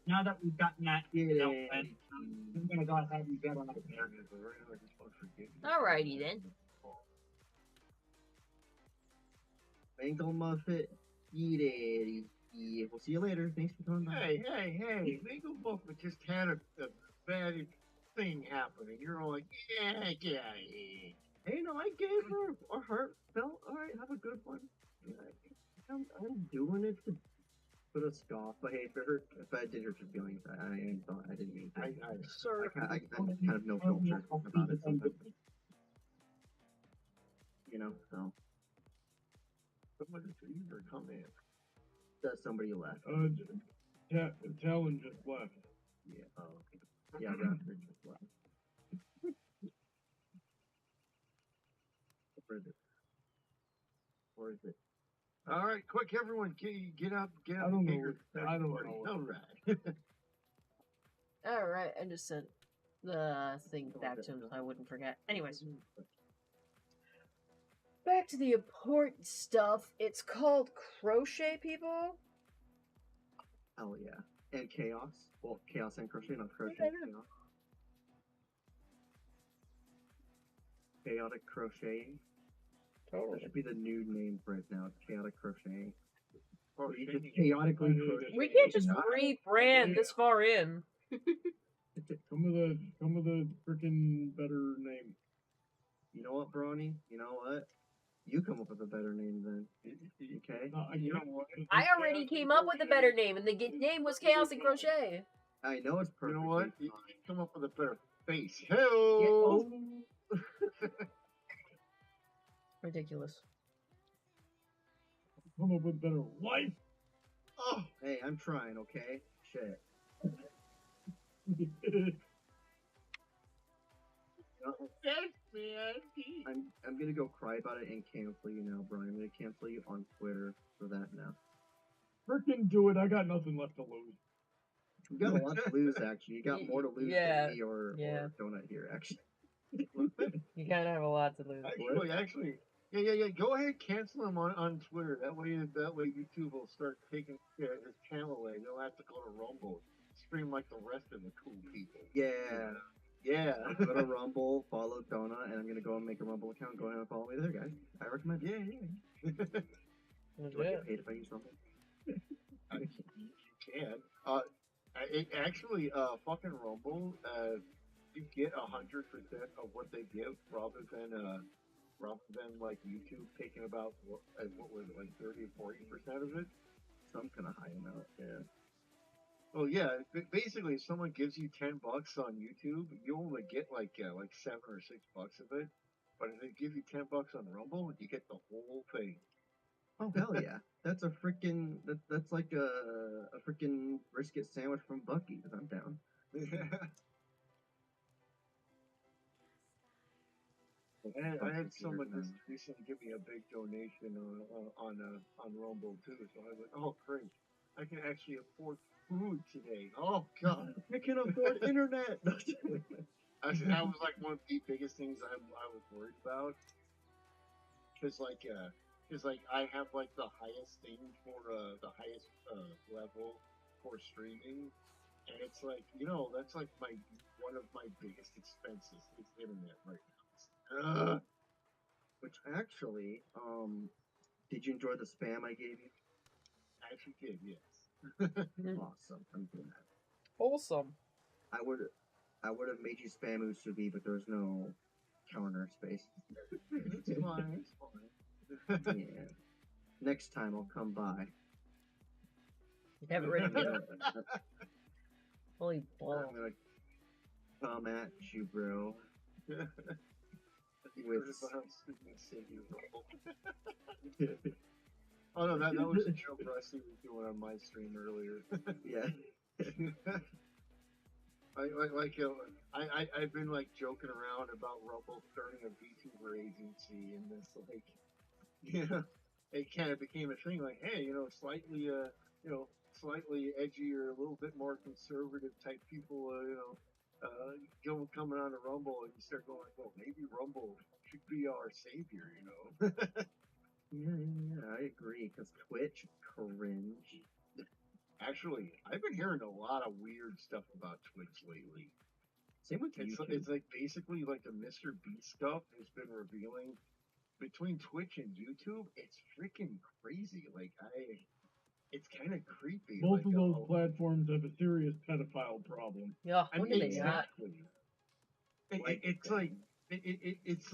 Now that we've gotten that Yeah. dealt with, I'm gonna go ahead and get on it there. Alrighty then. Mango Muffet, eat it. Yeah, we'll see you later. Thanks for coming by. Hey, Mingle Muffet just had a bad thing happen, and you're all like, yeah. Hey, no, I gave her a heartfelt. All right, have a good one. I'm doing it to put a scoff. But hey, if I did hurt your feelings, I didn't mean to. Sorry. I kind of no filter about it sometimes. So Someone just leave or come in. that somebody left. Talon just left. Yeah. Oh, okay. Yeah, Raptor just left. Where is it? Where is it? All right, quick, everyone, get up. I don't know. Figure. I don't Party. know. All right. Alright, I just sent the thing back to him so I wouldn't forget. Anyways. Back to the important stuff. It's called Crochet, people. Hell yeah. And chaos. Well, chaos and crochet, not crochet. Chaos. Chaotic crocheting. That Totally. should be the new name for it now. Chaotic crocheting. Oh, You shit. just chaotically I hate it. crochet. We can't just Yeah. rebrand this far in. Come with a freaking better name. You know what, Brawny? You know what? You come up with a better name then. Okay? No, I You know can't. what? I already came up with a better name, and the name was Chaos and Crochet. I know it's You perfect. know what? You come up with a better face. Yeah, Hello. oh, Ridiculous. Come up with better wife. Oh, hey, I'm trying, okay? Shit. that's man. I'm gonna go cry about it and cancel you now, Brian. I'm gonna cancel you on Twitter for that now. Freaking do it. I got nothing left to lose. You got a lot to lose, actually. You got more to lose Yeah, than me or yeah. Donut here, actually. You kind of have a lot to lose. Actually, yeah. Go ahead, cancel him on Twitter. That way, YouTube will start taking his channel away. They'll have to go to Rumble, stream like the rest of the cool people. Yeah. Yeah. Go to Rumble, follow Donut, and I'm gonna go and make a Rumble account. Go ahead and follow me there, guys. I recommend it. Yeah. Do I get paid if I use Rumble? You can. It actually, fucking Rumble, you get 100% of what they give, rather than like YouTube taking about what was it, like 30 or 40% of it. Some kind of high amount, yeah. Oh yeah, basically, if someone gives you $10 on YouTube, you only get like $7 or $6 of it. But if they give you $10 on Rumble, you get the whole thing. Oh hell yeah! That's a freaking that's like a freaking brisket sandwich from Buc-ee's. I'm down. I had someone just recently give me a big donation on Rumble too, so I was like, oh great, I can actually afford food today. Oh god, I can afford internet. that was like one of the biggest things I was worried about, because I have like the highest thing for the highest level for streaming, and it's like, that's like one of my biggest expenses is internet right now. Which actually, did you enjoy the spam I gave you? I actually did, yes. Awesome. I'm glad. Wholesome. I would have made you spam Usubi, but there's no counter space. It's fine. It's fine. Yeah. Next time I'll come by. You have it ready to go. Holy balls. I'm gonna come at you, bro. Oh no, that was a joke Rusty was doing on my stream earlier. Yeah. I've been like joking around about Rumble starting a VTuber agency, and this it kind of became a thing. Like, hey, slightly edgier, a little bit more conservative type people, coming on to Rumble, and you start going like, well, maybe Rumble should be our savior, Yeah, I agree. Because Twitch, cringe. Actually, I've been hearing a lot of weird stuff about Twitch lately. Same with YouTube. It's like basically like the Mr. Beast stuff has been revealing between Twitch and YouTube. It's freaking crazy. Like it's kind of creepy. Both of those platforms have a serious pedophile problem. Yeah, I what mean, do they got? exactly. It's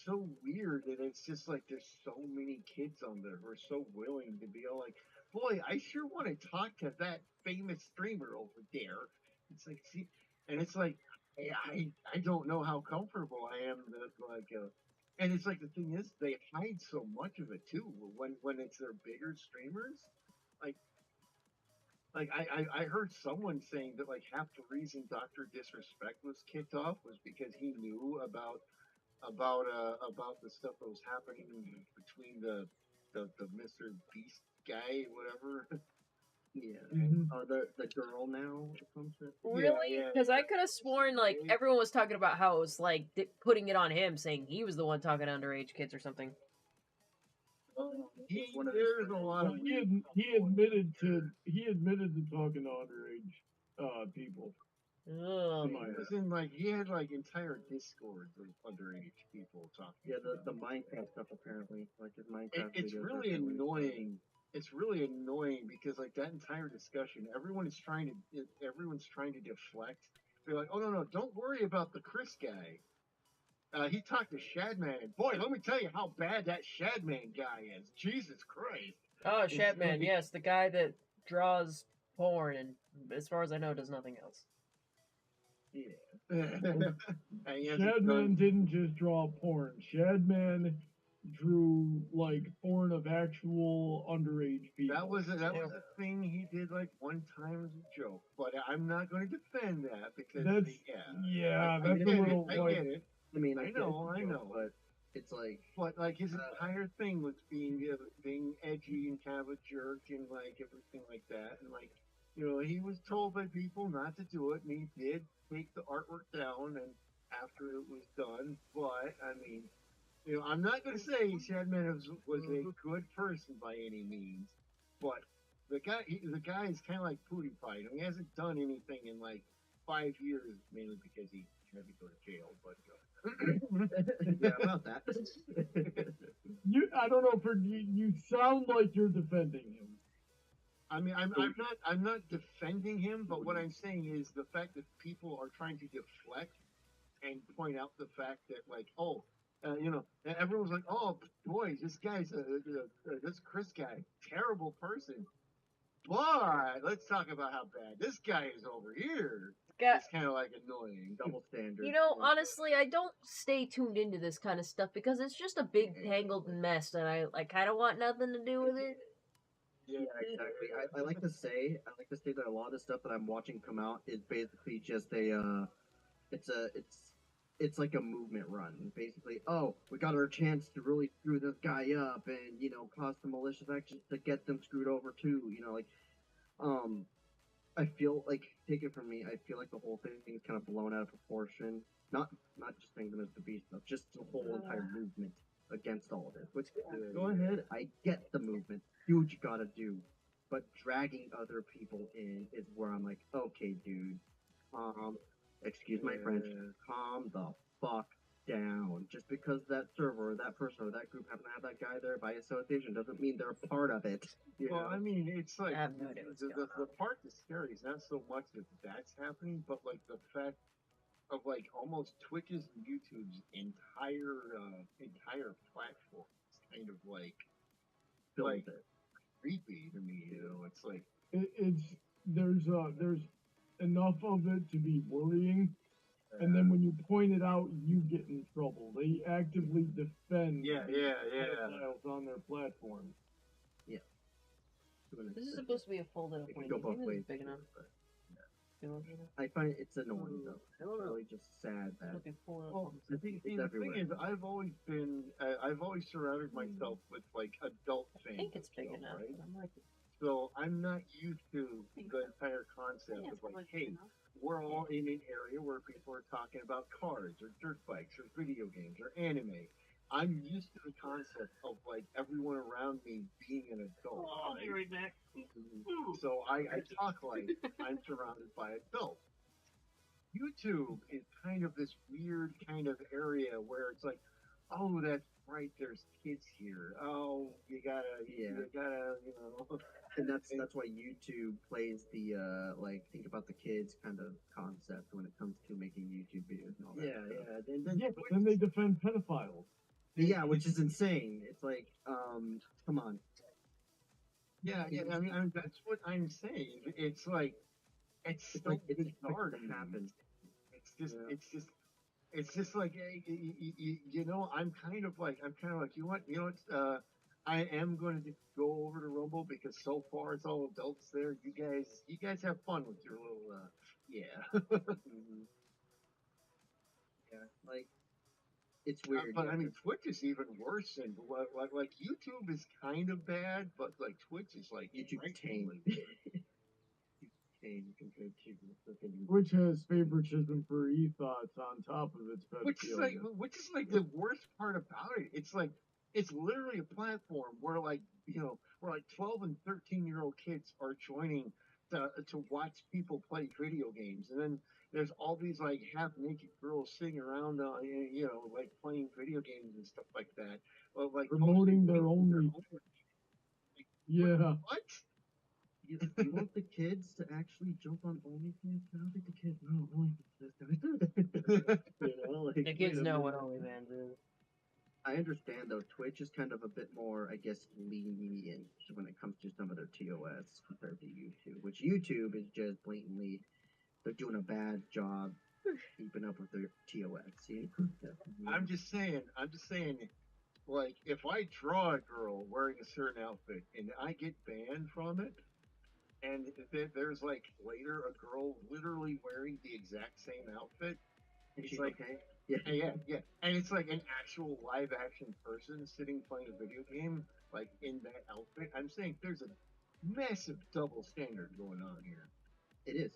so weird that it's just like there's so many kids on there who are so willing to be all like, boy, I sure want to talk to that famous streamer over there. It's like, see, and it's like, I don't know how comfortable I am that and it's like the thing is they hide so much of it too when it's their bigger streamers, like I heard someone saying that like half the reason Dr. Disrespect was kicked off was because he knew about the stuff that was happening between the Mr. Beast guy, whatever. Yeah. Mhm. The girl now or something. Really? Because I could have sworn like everyone was talking about how it was like putting it on him, saying he was the one talking to underage kids or something. there's a lot Well, of he admitted to talking to underage people. Oh, In my It was in like he had like entire discords of underage people talking. Yeah, to him. the Minecraft stuff apparently, like his It, Minecraft it's videos. are really apparently- annoying. It's really annoying because like that entire discussion, everyone's trying to deflect. They're like, oh no, don't worry about the Chris guy. He talked to Shadman. Boy, let me tell you how bad that Shadman guy is. Jesus Christ. oh, It's Shatman, like- yes, the guy that draws porn and, as far as I know, does nothing else. Yeah. And he hasn't Shadman done- didn't just draw porn. Shadman drew like porn of actual underage people. That was a thing he did like one time as a joke, but I'm not going to defend that because That's I that's a get little it, I like get it. I mean, I get know, the I joke, know. but it's like But like his entire thing was being edgy and kind of a jerk and like everything like that, and like he was told by people not to do it, and he did take the artwork down and after it was done. But I mean, I'm not going to say Shadman was a good person by any means, but the guy is kind of like PewDiePie. He hasn't done anything in like 5 years, mainly because he had to go to jail. But yeah, about that. I don't know for you sound like you're defending him. I mean, I'm not defending him, but what I'm saying is the fact that people are trying to deflect and point out the fact that like, everyone's like, oh boy, this guy's this Chris guy, terrible person. But let's talk about how bad this guy is over here. It's kind of like annoying. Double standard. Honestly, I don't stay tuned into this kind of stuff because it's just a big tangled mess, and I kind of want nothing to do with it. Yeah, exactly. I like to say that a lot of the stuff that I'm watching come out is basically just it's like a movement run. Basically, oh, we got our chance to really screw this guy up and cause some malicious actions to get them screwed over too. I feel like, take it from me, I feel like the whole thing is kind of blown out of proportion. Not just saying them as the beast stuff, just the whole entire movement against all of this. Which, go ahead, I get the movement, do what you gotta do, but dragging other people in is where I'm like, okay, dude, excuse my French, calm the fuck down. Just because that server or that person or that group happen to have that guy there by association doesn't mean they're a part of it. Well, I mean, it's like I have no idea what's going the part that's scary is not so much that that's happening, but like the fact of like almost Twitch's and YouTube's entire platform is kind of like creepy to me. It's like There's enough of it to be worrying, and then when you point it out, you get in trouble. They actively defend pedophiles on their platform. Yeah. This is supposed to be a folded up It one. can Do go you think both this ways. is big enough? I find it's annoying though. It's really just sad that. well, the thing is, I've always surrounded myself with like adult fans. I think it's big still, enough. right? I'm like, So I'm not used to the entire concept of like, hey, we're all in an area where people are talking about cars or dirt bikes or video games or anime. I'm used to the concept of like everyone around me being an adult. Oh, right? you're right back. So I talk like I'm surrounded by adults. YouTube is kind of this weird kind of area where it's like, oh, that's right, there's kids here. Oh, you gotta, And that's why YouTube plays the think about the kids kind of concept when it comes to making YouTube videos and all that. Yeah, but then they defend pedophiles. Yeah, which is insane. It's like, come on. Yeah. I mean, that's what I'm saying. It's like, it's so like it's bizarre to expected to happen. It's just like, I'm kind of like, I am going to just go over to Rumble because so far it's all adults there. You guys have fun with your little, Yeah, like it's weird. But I mean, Twitch is even worse than like YouTube is kind of bad, but like Twitch is like YouTube tame. Tame compared to freaking. Which has favoritism for ethos on top of its pedophilia. Which is like the worst part about it. It's like it's literally a platform where like where like 12 and 13-year-old kids are joining to watch people play video games, and then there's all these like half naked girls sitting around like playing video games and stuff like that, or like Promoting their posting only. like, Yeah. what? You want the kids to actually jump on OnlyFans? I don't think the kids know OnlyFans. Like, The kids wait a know what minute. OnlyFans is. I understand though, Twitch is kind of a bit more, I guess, lenient when it comes to some of their TOS compared to YouTube, which YouTube is just blatantly, they're doing a bad job keeping up with their TOS. I'm just saying, like, if I draw a girl wearing a certain outfit and I get banned from it, and there's like later a girl literally wearing the exact same outfit, And it's she's like, okay. yeah, and it's like an actual live action person sitting playing a video game, like in that outfit. I'm saying there's a massive double standard going on here. It is.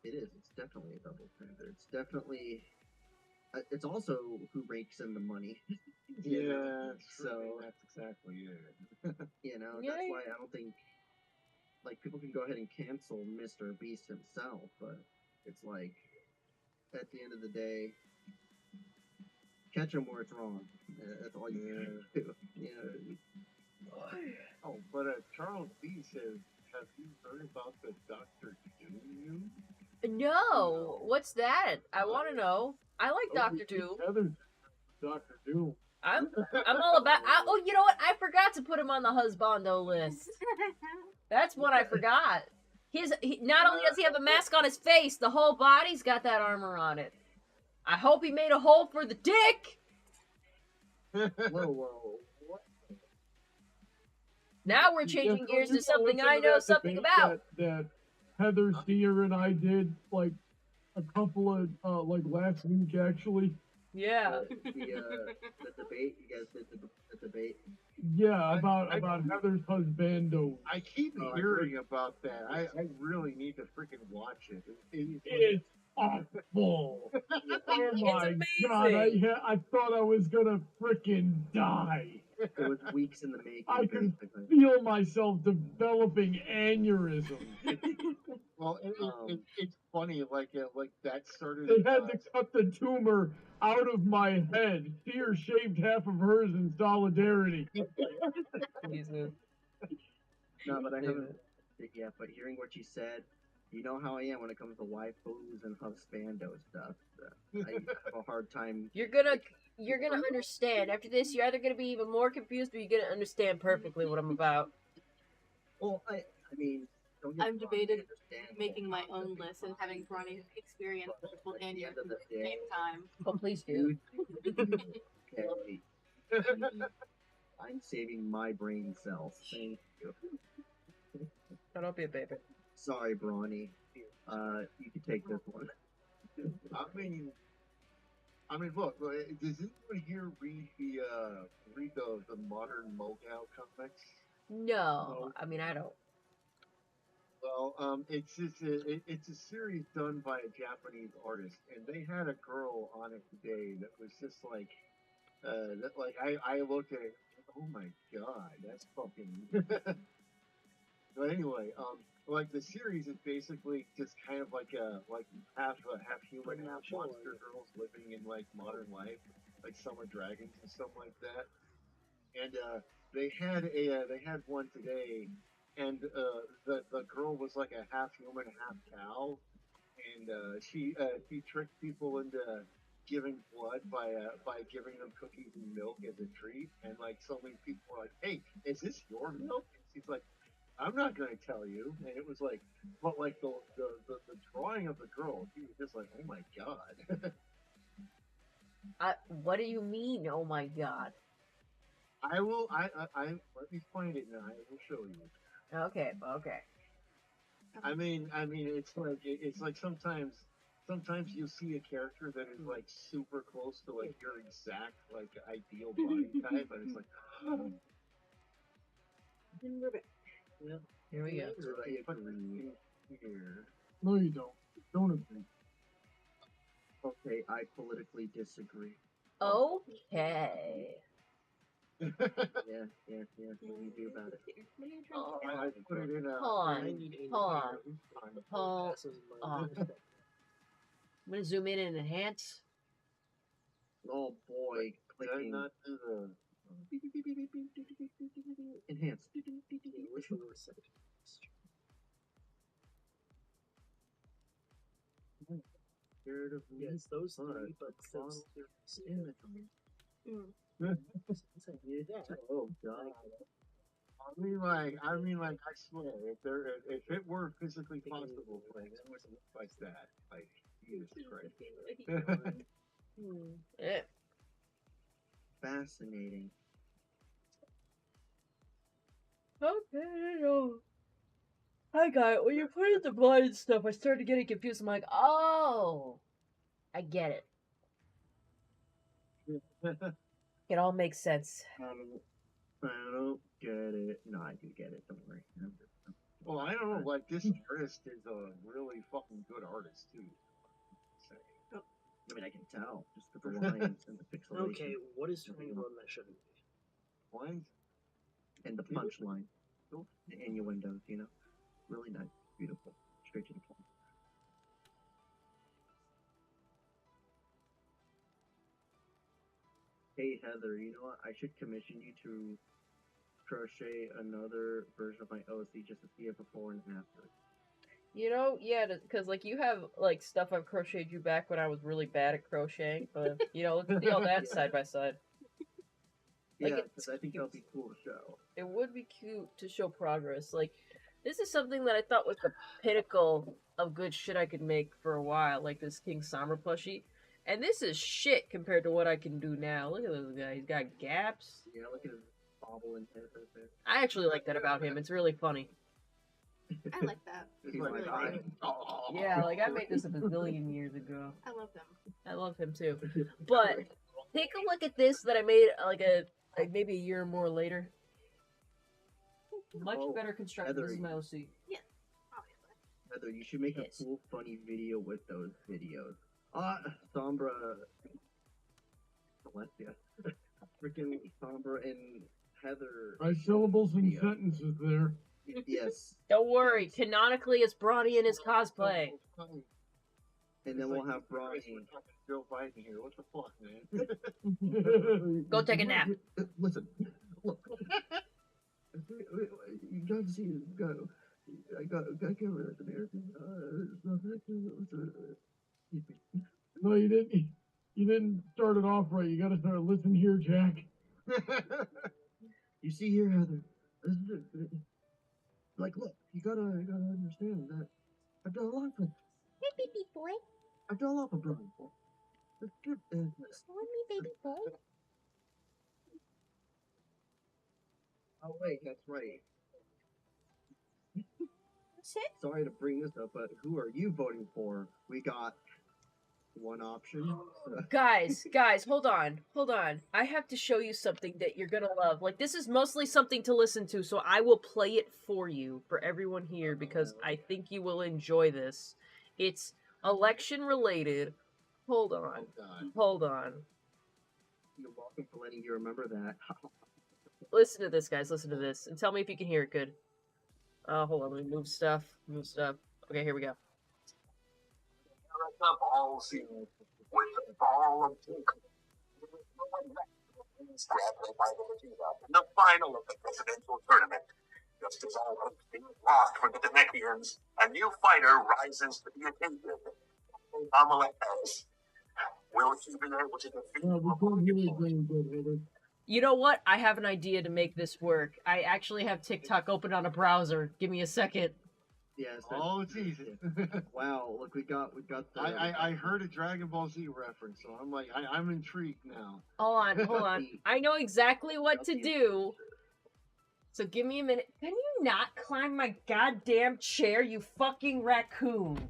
It is. It's definitely a double standard. It's definitely. It's also who rakes in the money. So that's exactly it. That's why I don't think like people can go ahead and cancel Mr. Beast himself, but it's like at the end of the day, catch him where it's wrong. That's all you can do. Oh, but Charles B says, have you heard about the Dr. Doom news? No, what's that? I want to know. I like Doctor Doom. Heather's Doctor Doom. I'm all about. Oh, you know what? I forgot to put him on the husbando list. That's what I forgot. Not only does he have a mask on his face, the whole body's got that armor on it. I hope he made a hole for the dick. Whoa. Now we're changing gears to something I know something about. That Heather Steer and I did like a couple of like last week actually. Yeah. The debate. You guys did the debate. Yeah, about Heather's husbando. I keep hearing about that. I really need to freaking watch it. It's awful. Oh my god! I thought I was gonna freaking die. It was weeks in the making. I could feel myself developing aneurysm. Well, it's funny. Like that started. They had to cut the tumor out of my head. Sear shaved half of hers in solidarity. No, but I haven't it yet. But hearing what you said, you know how I am when it comes to waifus and husbando stuff. I have a hard time. You're gonna understand. After this, you're either gonna be even more confused or you're gonna understand perfectly what I'm about. Well, I mean, I'm debated making my own list and having Ronnie experience multiple aneurysms at the same time. Oh, please do. Okay. I'm saving my brain cells. Thank you. Don't be a baby. Sorry, Brawny. You can take this one. I mean, look. Does anyone here read the modern Mogao comics? No, I mean I don't. Well, it's a series done by a Japanese artist, and they had a girl on it today that was just like, I looked at it, oh my god, that's fucking. But anyway, like the series is basically just kind of like half human, half monster girls living in like modern life, like summer dragons and stuff like that. And they had one today, and the girl was like a half human, half cow, and she tricked people into giving blood by giving them cookies and milk as a treat, and like so many people were like, "Hey, is this your milk?" And she's like, "I'm not going to tell you." And it was like, but like the drawing of the girl, she was just like, "Oh my god." What do you mean? Oh my god. I let me find it now. I will show you. Okay. I mean, it's like sometimes you see a character that is like super close to like your exact like ideal body type, and it's like, Yeah. Here we go. Here. No, you don't. Don't agree. Okay, I politically disagree. Okay. Yeah. What do you do about it? Oh, I put it in a. hold I on. need a Hold on. iron. Hold Passes my on. life. I'm gonna zoom in and enhance. Oh boy, Did I clicking. not do the? Enhance. Yeah, which one was it? Scared of me? Yes, those three, but those. Oh god. I mean, like, I swear, if it were physically possible, like, like that, like, Jesus Christ. Yeah. Fascinating. Okay. I got it. When you put in the blood and stuff, I started getting confused. I'm like, oh, I get it. It all makes sense. I don't get it. No, I do get it. Don't worry. Well, I don't know, like, this artist is a really fucking good artist, too. I mean, I can tell just with the lines and the pixelation. Okay, what is trying to run that shouldn't be? Lines? And the punchline. The innuendos, you know? Really nice. Beautiful. Straight to the point. Hey, Heather, you know what? I should commission you to crochet another version of my OC just to see a before and after. You know, yeah, because like you have like stuff I've crocheted you back when I was really bad at crocheting, but you know, let's see all that side by side. Like, Yeah, because I think that'll be cool to show. It would be cute to show progress. Like, this is something that I thought was the pinnacle of good shit I could make for a while, like this King Samra plushie. And this is shit compared to what I can do now. Look at this guy. He's got gaps. Yeah, look at his bobble and head right there. I actually like that about him. It's really funny. I like that. He's Really like, funny. Yeah, like I made this a bazillion years ago. I love them. I love him too. But take a look at this that I made like maybe a year or more later. Much better constructed. This is my OC. Yeah, obviously. Heather, you should make Yes. a cool, funny video with those videos. Sombra, Celestia, freaking Sombra and Heather. Syllables and video. sentences there. Yes. Don't worry. Canonically, it's Bronny in his cosplay. And then we'll have Bronny. Joe Biden here. What the fuck, man? Go take a nap. Listen, look. You gotta see. I got camera at the American. No, you didn't. You didn't start it off right. You got to start. Listen here, Jack. You see here, Heather. Like, look. You gotta understand that I've done a lot for. Hey, baby boy. I've done a lot for Brian. Let's get this. Show me, baby boy. Oh wait, that's right. What's it? Sorry to bring this up, but who are you voting for? We got one option. Guys, hold on. I have to show you something that you're gonna love. Like, this is mostly something to listen to, so I will play it for you, for everyone here, because I think you will enjoy this. It's election related. Hold on. You're welcome for letting you remember that. Listen to this, guys. Listen to this. And tell me if you can hear it good. Hold on. Let me move stuff. Okay, here we go. The final of the presidential tournament. Just as all hopes being lost for the Demetrians, a new fighter rises to the occasion. Kamala Harris. Will she be able to defeat We can't hear you very good, Heather. You know what? I have an idea to make this work. I actually have TikTok open on a browser. Give me a second. Yes. Oh, Jesus. Wow, look, we got the. I heard a Dragon Ball Z reference, so I'm like, I'm intrigued now. Hold on. I know exactly what to do. So give me a minute. Can you not climb my goddamn chair, you fucking raccoon?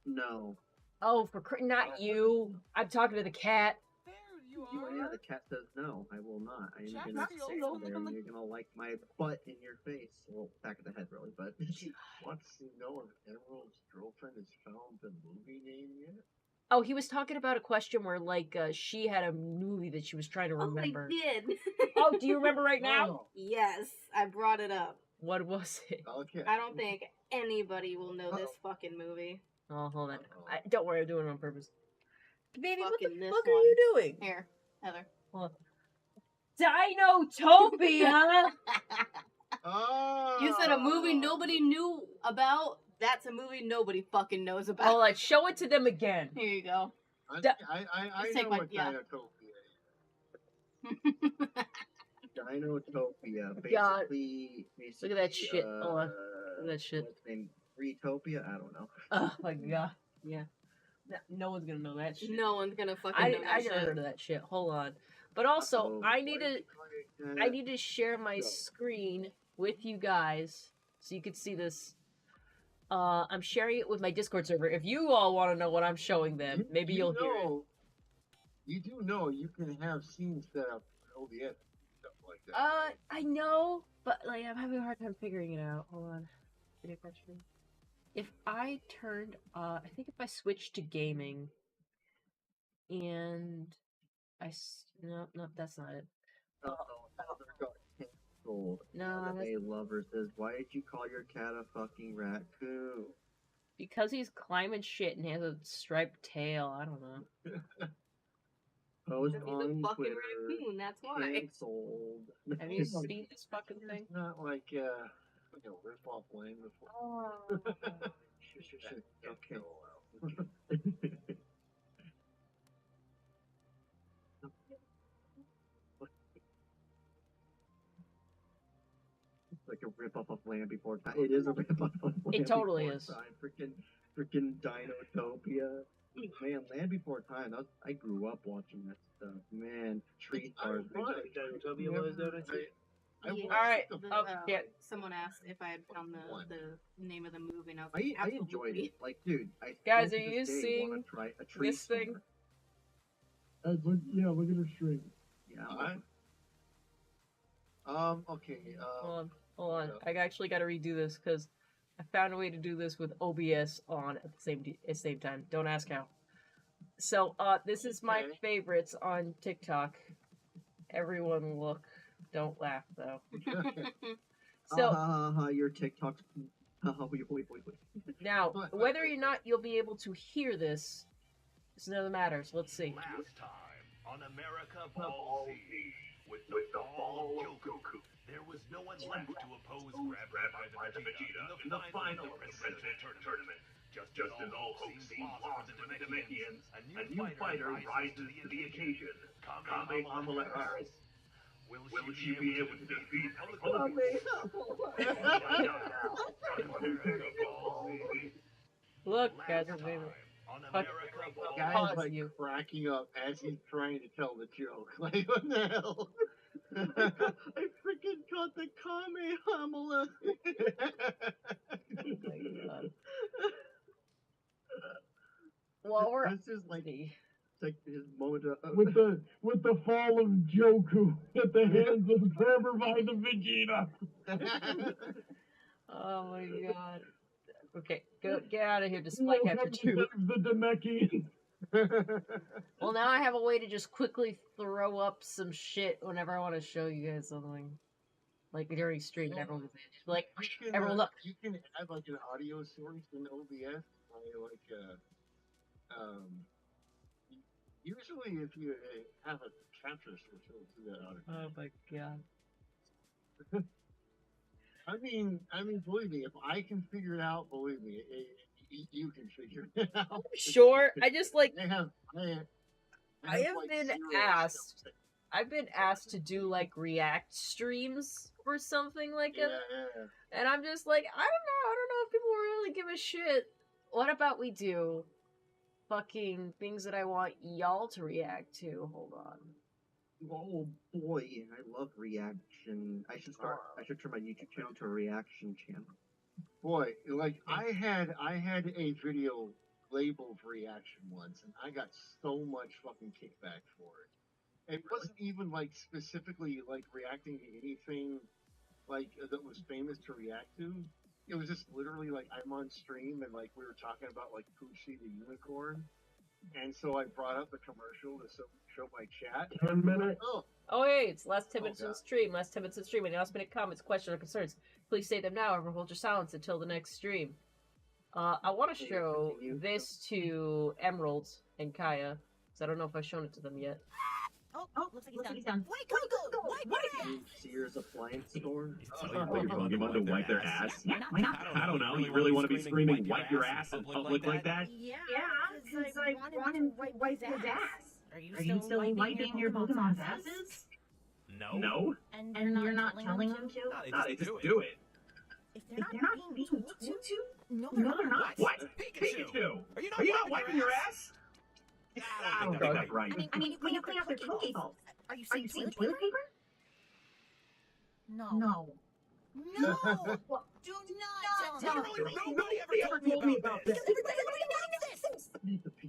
No. Oh, not you. I'm talking to the cat. Yeah, the cat says no. I will not. I am Jack, gonna not sit so there low. and you're gonna like my butt in your face. Well, back of the head, really, but. Wants to know if Emerald's girlfriend has found the movie name yet? Oh, he was talking about a question where, like, she had a movie that she was trying to remember. Oh, I did. Oh, do you remember right now? Oh, Yes, I brought it up. What was it? okay. I don't think anybody will know this fucking movie. Oh, hold on. Don't worry, I'm doing it on purpose. Baby, what the Fucking this fuck are one. you doing? Here, Heather. Hold on. Dinotopia! Oh. You said a movie nobody knew about? That's a movie nobody fucking knows about. Oh, let's show it to them again. Here you go. I Just take know my- what yeah. Dinotopia is. Dinotopia. God. Basically, Look at that shit. Hold on. Look at that shit. What's the name? Retopia? I don't know. Oh my god. Yeah. No one's gonna know that shit. No one's gonna fucking I know that never shit. heard of that shit. Hold on. But also, I need to share my screen with you guys so you can see this. I'm sharing it with my Discord server. If you all want to know what I'm showing them, maybe you'll hear it. You do know you can have scenes set up in OBS and stuff like that. I know, but like I'm having a hard time figuring it out. Hold on. Video capture. If I turned, I think if I switched to gaming, and no, that's not it. No, Hey, lover says, why did you call your cat a fucking raccoon? Because he's climbing shit and has a striped tail. I don't know. Post He's a on fucking Twitter. raccoon, that's why. Canceled. Have you seen this fucking thing? It's not like rip off lane before. Oh. Okay. It's like a rip off of Land Before Time. It is a rip off of Land It totally Before is. Time. Freaking Dinotopia. Man, Land Before Time. I grew up watching that stuff. Man, tree stars. Dinotopia was that Alright, yeah. Someone asked if I had found the name of the movie, and I was like, I enjoyed it. Like, dude, Guys, still are to you this day seeing wanna try a tree this thing? star. Look at her stream. Yeah. Okay. Hold on. I actually got to redo this because I found a way to do this with OBS on at the same time. Don't ask how. So, this is my favorites on TikTok. Everyone look. Don't laugh, though. So, your TikTok's. Wait. now, whether or not you'll be able to hear this is another matter, so let's see. Last time on America Ball Z, with the fall of Goku, there was no one left to oppose Rabbi by the Vegeta in the final of the President Tournament. Just as all hopes seem lost for the Namekians, a new fighter rises to the occasion. Kame Harris. Will she be able to defeat Look, guys, Guy's like cracking up as he's trying to tell the joke. Like, what the hell? I freaking caught the Kamehameha. Oh my god. Well, we're This is like his moment of, With the fall of Joku at the hands of Trevor by the Vegeta. Oh my god. Okay, get out of here, display capture 2. The Demekian. Well, now I have a way to just quickly throw up some shit whenever I want to show you guys something. Like during stream, and everyone like, everyone look. You can add like an audio source in OBS. Usually if you have a capture source, it'll do that audio. Oh my god. I mean, believe me, if I can figure it out, believe me, you can figure it out. Sure, I just like I have like been asked. I've been asked to do like react streams for something like it, and I'm just like, I don't know if people really give a shit. What about we do fucking things that I want y'all to react to? Hold on. oh boy, I love reaction. I should turn my YouTube channel to a reaction channel. Boy, like I had a video labeled reaction once, and I got so much fucking kickback for it. It wasn't even like specifically like reacting to anything like that was famous to react to. It was just literally like I'm on stream and like we were talking about like Poochie the unicorn, And so I brought up the commercial to show my chat. 10 minutes. Oh, hey, it's last 10 minutes God. in the stream. Last 10 minutes in the stream. Any last minute comments, questions, or concerns, please say them now or hold your silence until the next stream. I want to show this to Emerald and Kaya, because I don't know if I've shown it to them yet. Oh, looks like he's done. Wait, go. Sears appliance store. Tell your Pokemon to wipe their ass. Why not? I don't know. You really want to be screaming, wipe your ass in public like that? Yeah, because I want him to wipe his ass. Are you still wiping your Pokemon's asses? No. And you're not telling them to? No, they just do it. If they're not being told to? No, they're not. What? Pikachu! Are you not wiping your ass? I don't think that's right. I mean, when you clean out their Pokeballs, are you saying toilet paper? No. No. Do not tell me. Nobody ever told me about this.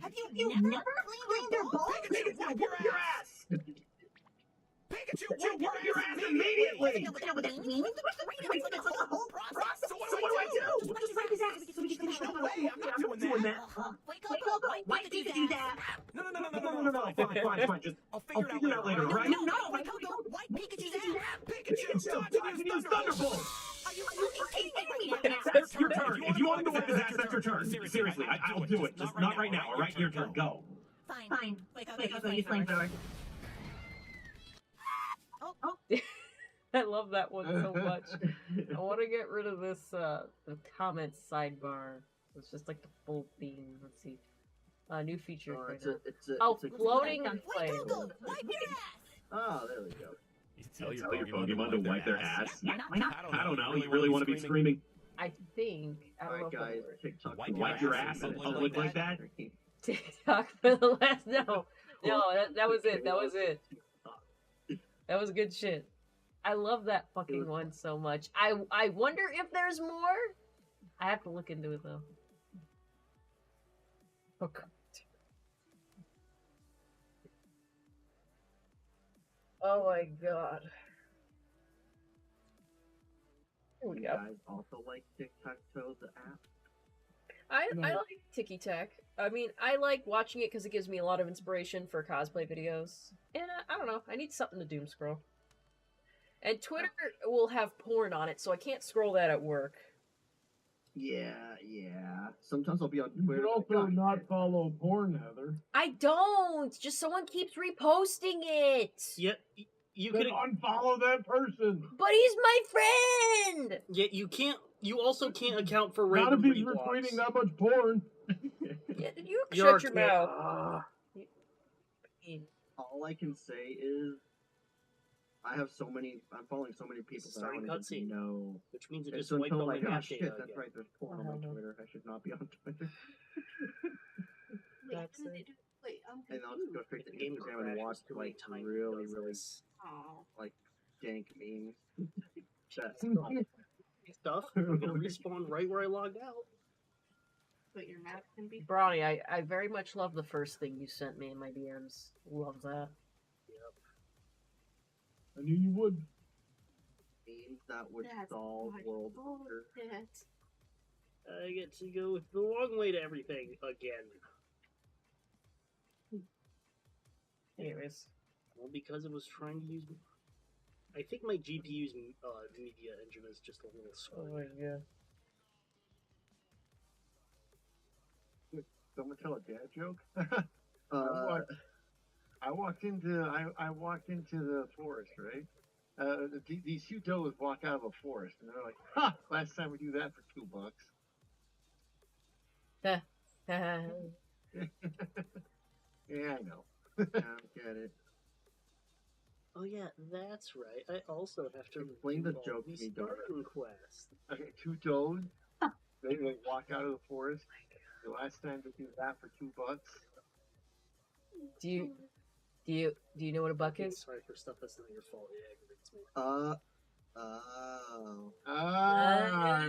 Have you never cleaned their balls? Pikachu, wipe your ass! Pikachu, wipe your ass immediately! You know what that means? It's like a whole process. So what do I do? Just wipe his ass so we can finish No way, I'm not doing that. Wake up, wipe Pikachu's ass. No. Fine. Just, I'll figure it out later, alright? No, wipe Pikachu's ass. Pikachu, stop! I can use Thunderbolt! Are you kidding me right now? That's your turn. If you want him to wipe his ass, that's your turn. Seriously, I'll do it. Just not right now, alright? Your turn, go. Fine. Wake up, use flamethrower. I love that one so much. I want to get rid of this the comments sidebar. It's just like the full theme. Let's see. New feature. Floating flame. Wipe your ass. Oh, there we go. Tell your Pokemon to wipe their ass. Why not? I don't know. You really want to be screaming, I think. I don't know. Alright, guys. TikTok. wipe your ass in public like that? TikTok for the last. No, that was it. That was it. That was good shit. I love that fucking one so much. I wonder if there's more. I have to look into it though. Oh god. Oh my god. Here we You go. guys also like Tic-Tac-Toe, the app? I like Tiki Tac. I mean, I like watching it because it gives me a lot of inspiration for cosplay videos. And I don't know, I need something to doom scroll. And Twitter will have porn on it, so I can't scroll that at work. Yeah. Sometimes I'll be on You Twitter. could also not follow porn, Heather. I don't! Just someone keeps reposting it! Yeah, you Then could. unfollow that person. But he's my friend! Yeah, you can't. You also can't account for Not random if he's retweets. retweeting that much porn. Yeah, you You're shut your mouth. All I can say is, I'm following so many people that I Starting don't even cutscene. know. Which means it It's just wiped until all my like, oh map shit, data that's again. right, there's porn on my Twitter. I should not be on Twitter. That's it. Wait, I'm And I'll just go straight to The game Instagram and watch crashes like too many really, times really does like dank memes. That- this stuff. I'm gonna respawn right where I logged out. But your map can be. Brawny, I very much love the first thing you sent me in my DMs. Love that. I knew you would. memes that would That's solve my world hunger. bullshit. I get to go the long way to everything again. Anyways. Well, because it was trying to use. I think my GPU's media engine is just a little Oh slow. my god. Someone tell a dad joke? Uh, I walked into the forest, right? These two does walk out of a forest, and they're like, "Ha! Last time we do that for $2." Yeah, I know. get it. Oh yeah, that's right. I also have to Explain the do all joke these to me, Dora. Spartan quests. Okay, two does. They walk out of the forest. The last time they do that for $2. Do you know what a buck is? Sorry for stuff that's not your fault. It aggravates me. Oh. Ah.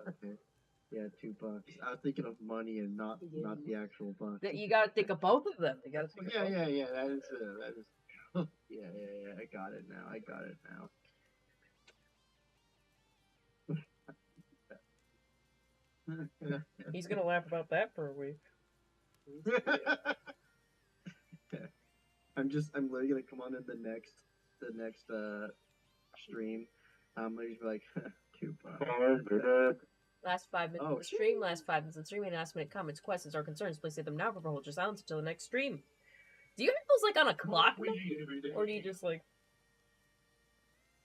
Okay. Yeah, $2. I was thinking of money and not the actual buck. You gotta think of both of them. You gotta think of both. Yeah. That is. Yeah. I got it now. He's gonna laugh about that for a week. I'm literally gonna come on in the next stream. I'm gonna just be like, Coupon. Last 5 minutes of the stream, last 5 minutes of the stream, and last minute comments, questions, or concerns, please say them now or hold your silence until the next stream. Do you have those like on a clock now? Or do you just like...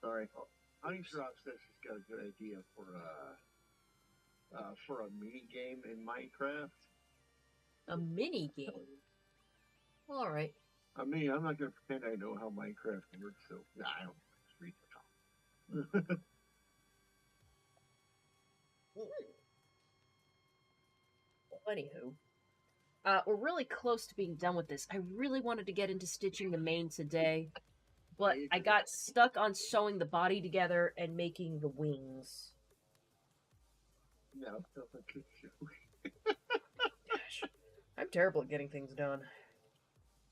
Sorry. Honey Drop says she's got a good idea for a mini game in Minecraft. A mini game? Alright. I mean, I'm not going to pretend I know how Minecraft works, so I don't read the comments. Well, anywho, we're really close to being done with this. I really wanted to get into stitching the mane today, but I got stuck on sewing the body together and making the wings. No, that's a good show. Gosh, I'm terrible at getting things done.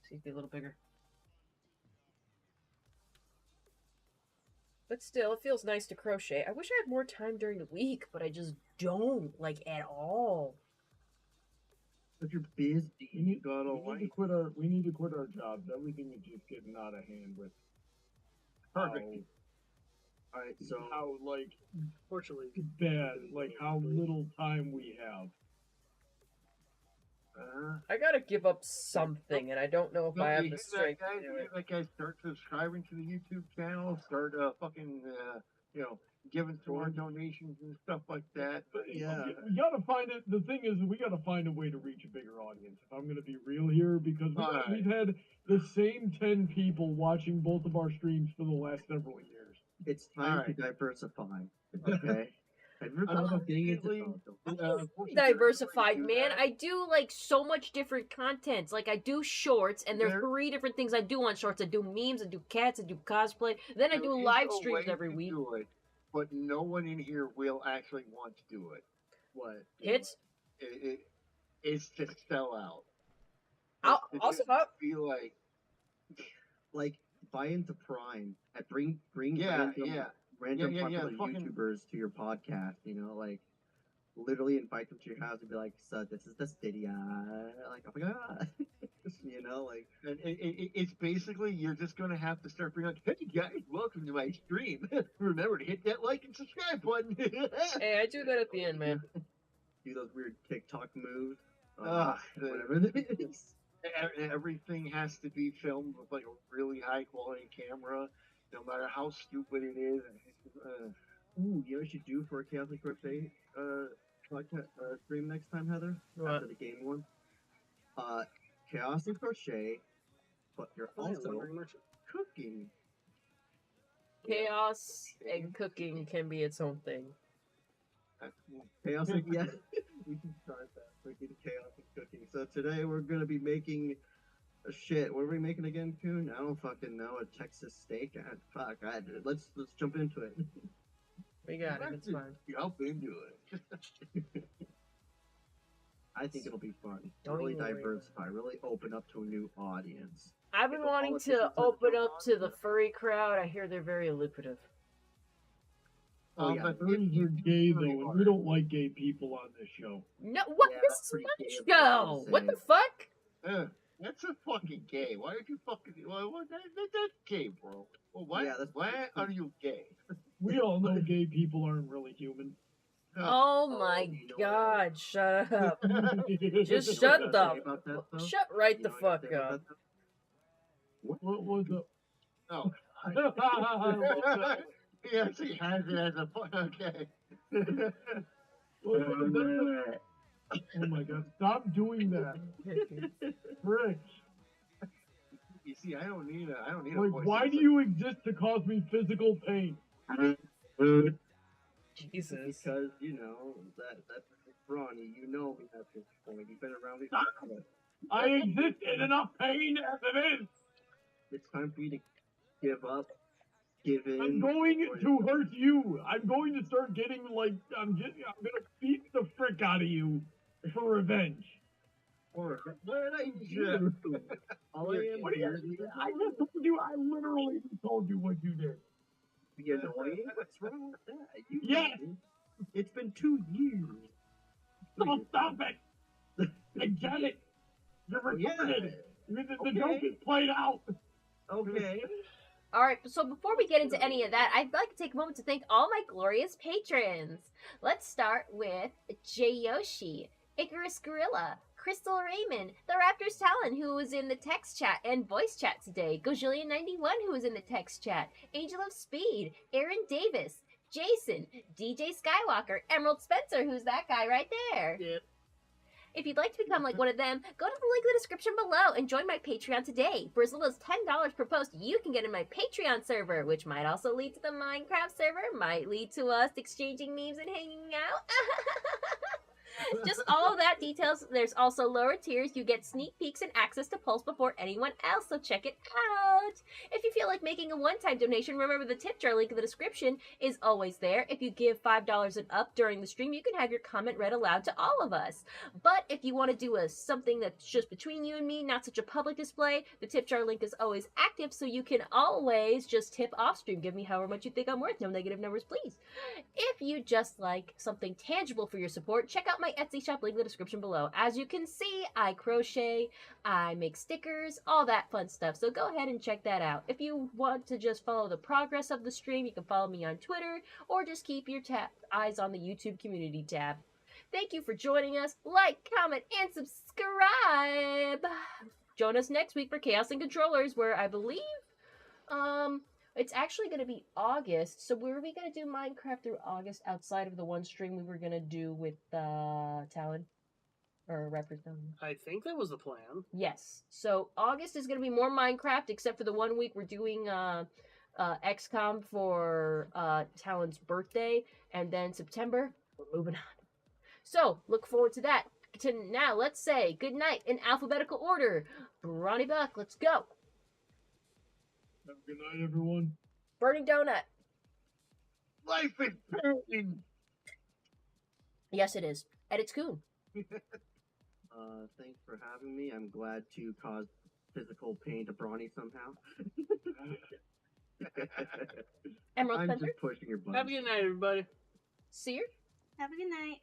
See, be a little bigger. But still, it feels nice to crochet. I wish I had more time during the week, but I just don't, like, at all. But you're busy. We need to quit our jobs. Everything is just getting out of hand with Perfect. Alright, so how like Fortunately, bad, like how little time we have. I gotta give up something, and I don't know if I have the strength to do it. That guy, start subscribing to the YouTube channel, start giving some more donations and stuff like that. But yeah, we gotta find it. The thing is, we gotta find a way to reach a bigger audience. If I'm gonna be real here, because we've had the same 10 people watching both of our streams for the last several years. it's time to diversify. Okay. Diversified, man. I do like so much different content. Like I do shorts, and there's 3 different things I do on shorts. I do memes, I do cats, I do cosplay. Then I do live streams every week. But no one in here will actually want to do it. What? Hits? It's to sell out. I'll also be like buy into Prime and bring random popular YouTubers to your podcast, like literally invite them to your house and be like, so this is the city, like, oh my god. and it's basically, you're just going to have to start bringing like, hey guys, welcome to my stream. Remember to hit that like and subscribe button. Hey, I do that at the end, man. Do those weird TikTok moves. Whatever it is. Everything has to be filmed with like a really high quality camera, no matter how stupid it is. Ooh, you know what you should do for a Chaotic Crochet podcast stream next time, Heather? What? After the game one. Chaos and Crochet, but you're also cooking. Chaos and cooking can be its own thing. Chaos and yeah, we can start that. Freaking chaos and cooking. So today we're gonna be making shit. What are we making again, Coon? I don't fucking know. A Texas steak. Let's jump into it. We got it. It's fine. Jump into it. I think it'll be fun. Don't really even worry. Diversify. Really open up to a new audience. I've been wanting to open up to the furry crowd. I hear they're very lucrative. But furries are gay though, and we don't like gay people on this show. No, what? This is my show. What the fuck? That's a fucking gay. Why are you fucking? That's gay, bro. Well, why? Yeah, why are you gay? We all know gay people aren't really human. Oh my god! Shut up! Just shut shut right the fuck up. What was up? Oh. He actually has it as a okay. Oh my god! Stop doing that, Frick! You see, I don't need a like, voice. why do you exist to cause me physical pain? Jesus. Because that's Ronnie. You know me at this point. You've been around me. I exist in enough pain as it is. It's time for you to give up. Give in. I'm going to hurt you. I'm going to start getting like I'm gonna beat the frick out of you for revenge. What did I do? I just told you. I literally told you what you did. Be annoying? What's wrong with that? Yes. It's been 2 years. Oh, stop it! I get it. You Oh, yeah. recorded it. The Okay. joke is played out. Okay. All right, so before we get into any of that, I'd like to take a moment to thank all my glorious patrons. Let's start with Jay Yoshi, Icarus Gorilla, Crystal Raymond, The Raptors Talon, who was in the text chat and voice chat today, Gojillion91, who was in the text chat, Angel of Speed, Aaron Davis, Jason, DJ Skywalker, Emerald Spencer, who's that guy right there. Yep. If you'd like to become like one of them, go to the link in the description below and join my Patreon today. For as little as $10 per post, you can get in my Patreon server, which might also lead to the Minecraft server, might lead to us exchanging memes and hanging out. Just all of that details. There's also lower tiers. You get sneak peeks and access to polls before anyone else, so check it out. If you feel like making a one-time donation, remember the tip jar link in the description is always there. If you give $5 and up during the stream, you can have your comment read aloud to all of us. But if you want to do something that's just between you and me, not such a public display, the tip jar link is always active, so you can always just tip off stream. Give me however much you think I'm worth. No negative numbers, please. If you just like something tangible for your support, check out my Etsy shop, link in the description below. As you can see, I crochet, I make stickers, all that fun stuff. So go ahead and check that out. If you want to just follow the progress of the stream, you can follow me on Twitter, or just keep your eyes on the YouTube community tab. Thank you for joining us. Like, comment, and subscribe. Join us next week for Chaos and Controllers, where I believe, it's actually going to be August. So were we going to do Minecraft through August outside of the one stream we were going to do with Talon? Or Raptors Talon? I think that was the plan. Yes. So August is going to be more Minecraft, except for the 1 week we're doing XCOM for Talon's birthday. And then September, we're moving on. So look forward to that. Now let's say good night in alphabetical order. Bronny Buck, let's go. Have a good night, everyone. Burning Donut. Life is pain. Yes, it is. And it's Coon. Thanks for having me. I'm glad to cause physical pain to Brawny somehow. Emerald I'm Spencer. just pushing your buttons. Have a good night, everybody. Seer. Have a good night.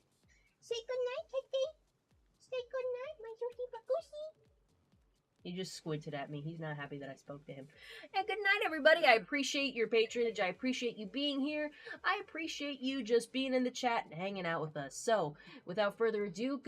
Say good night, Kitty. Say good night, my Yoshi Bakushi. He just squinted at me. He's not happy that I spoke to him. And good night, everybody. I appreciate your patronage. I appreciate you being here. I appreciate you just being in the chat and hanging out with us. So, without further ado, good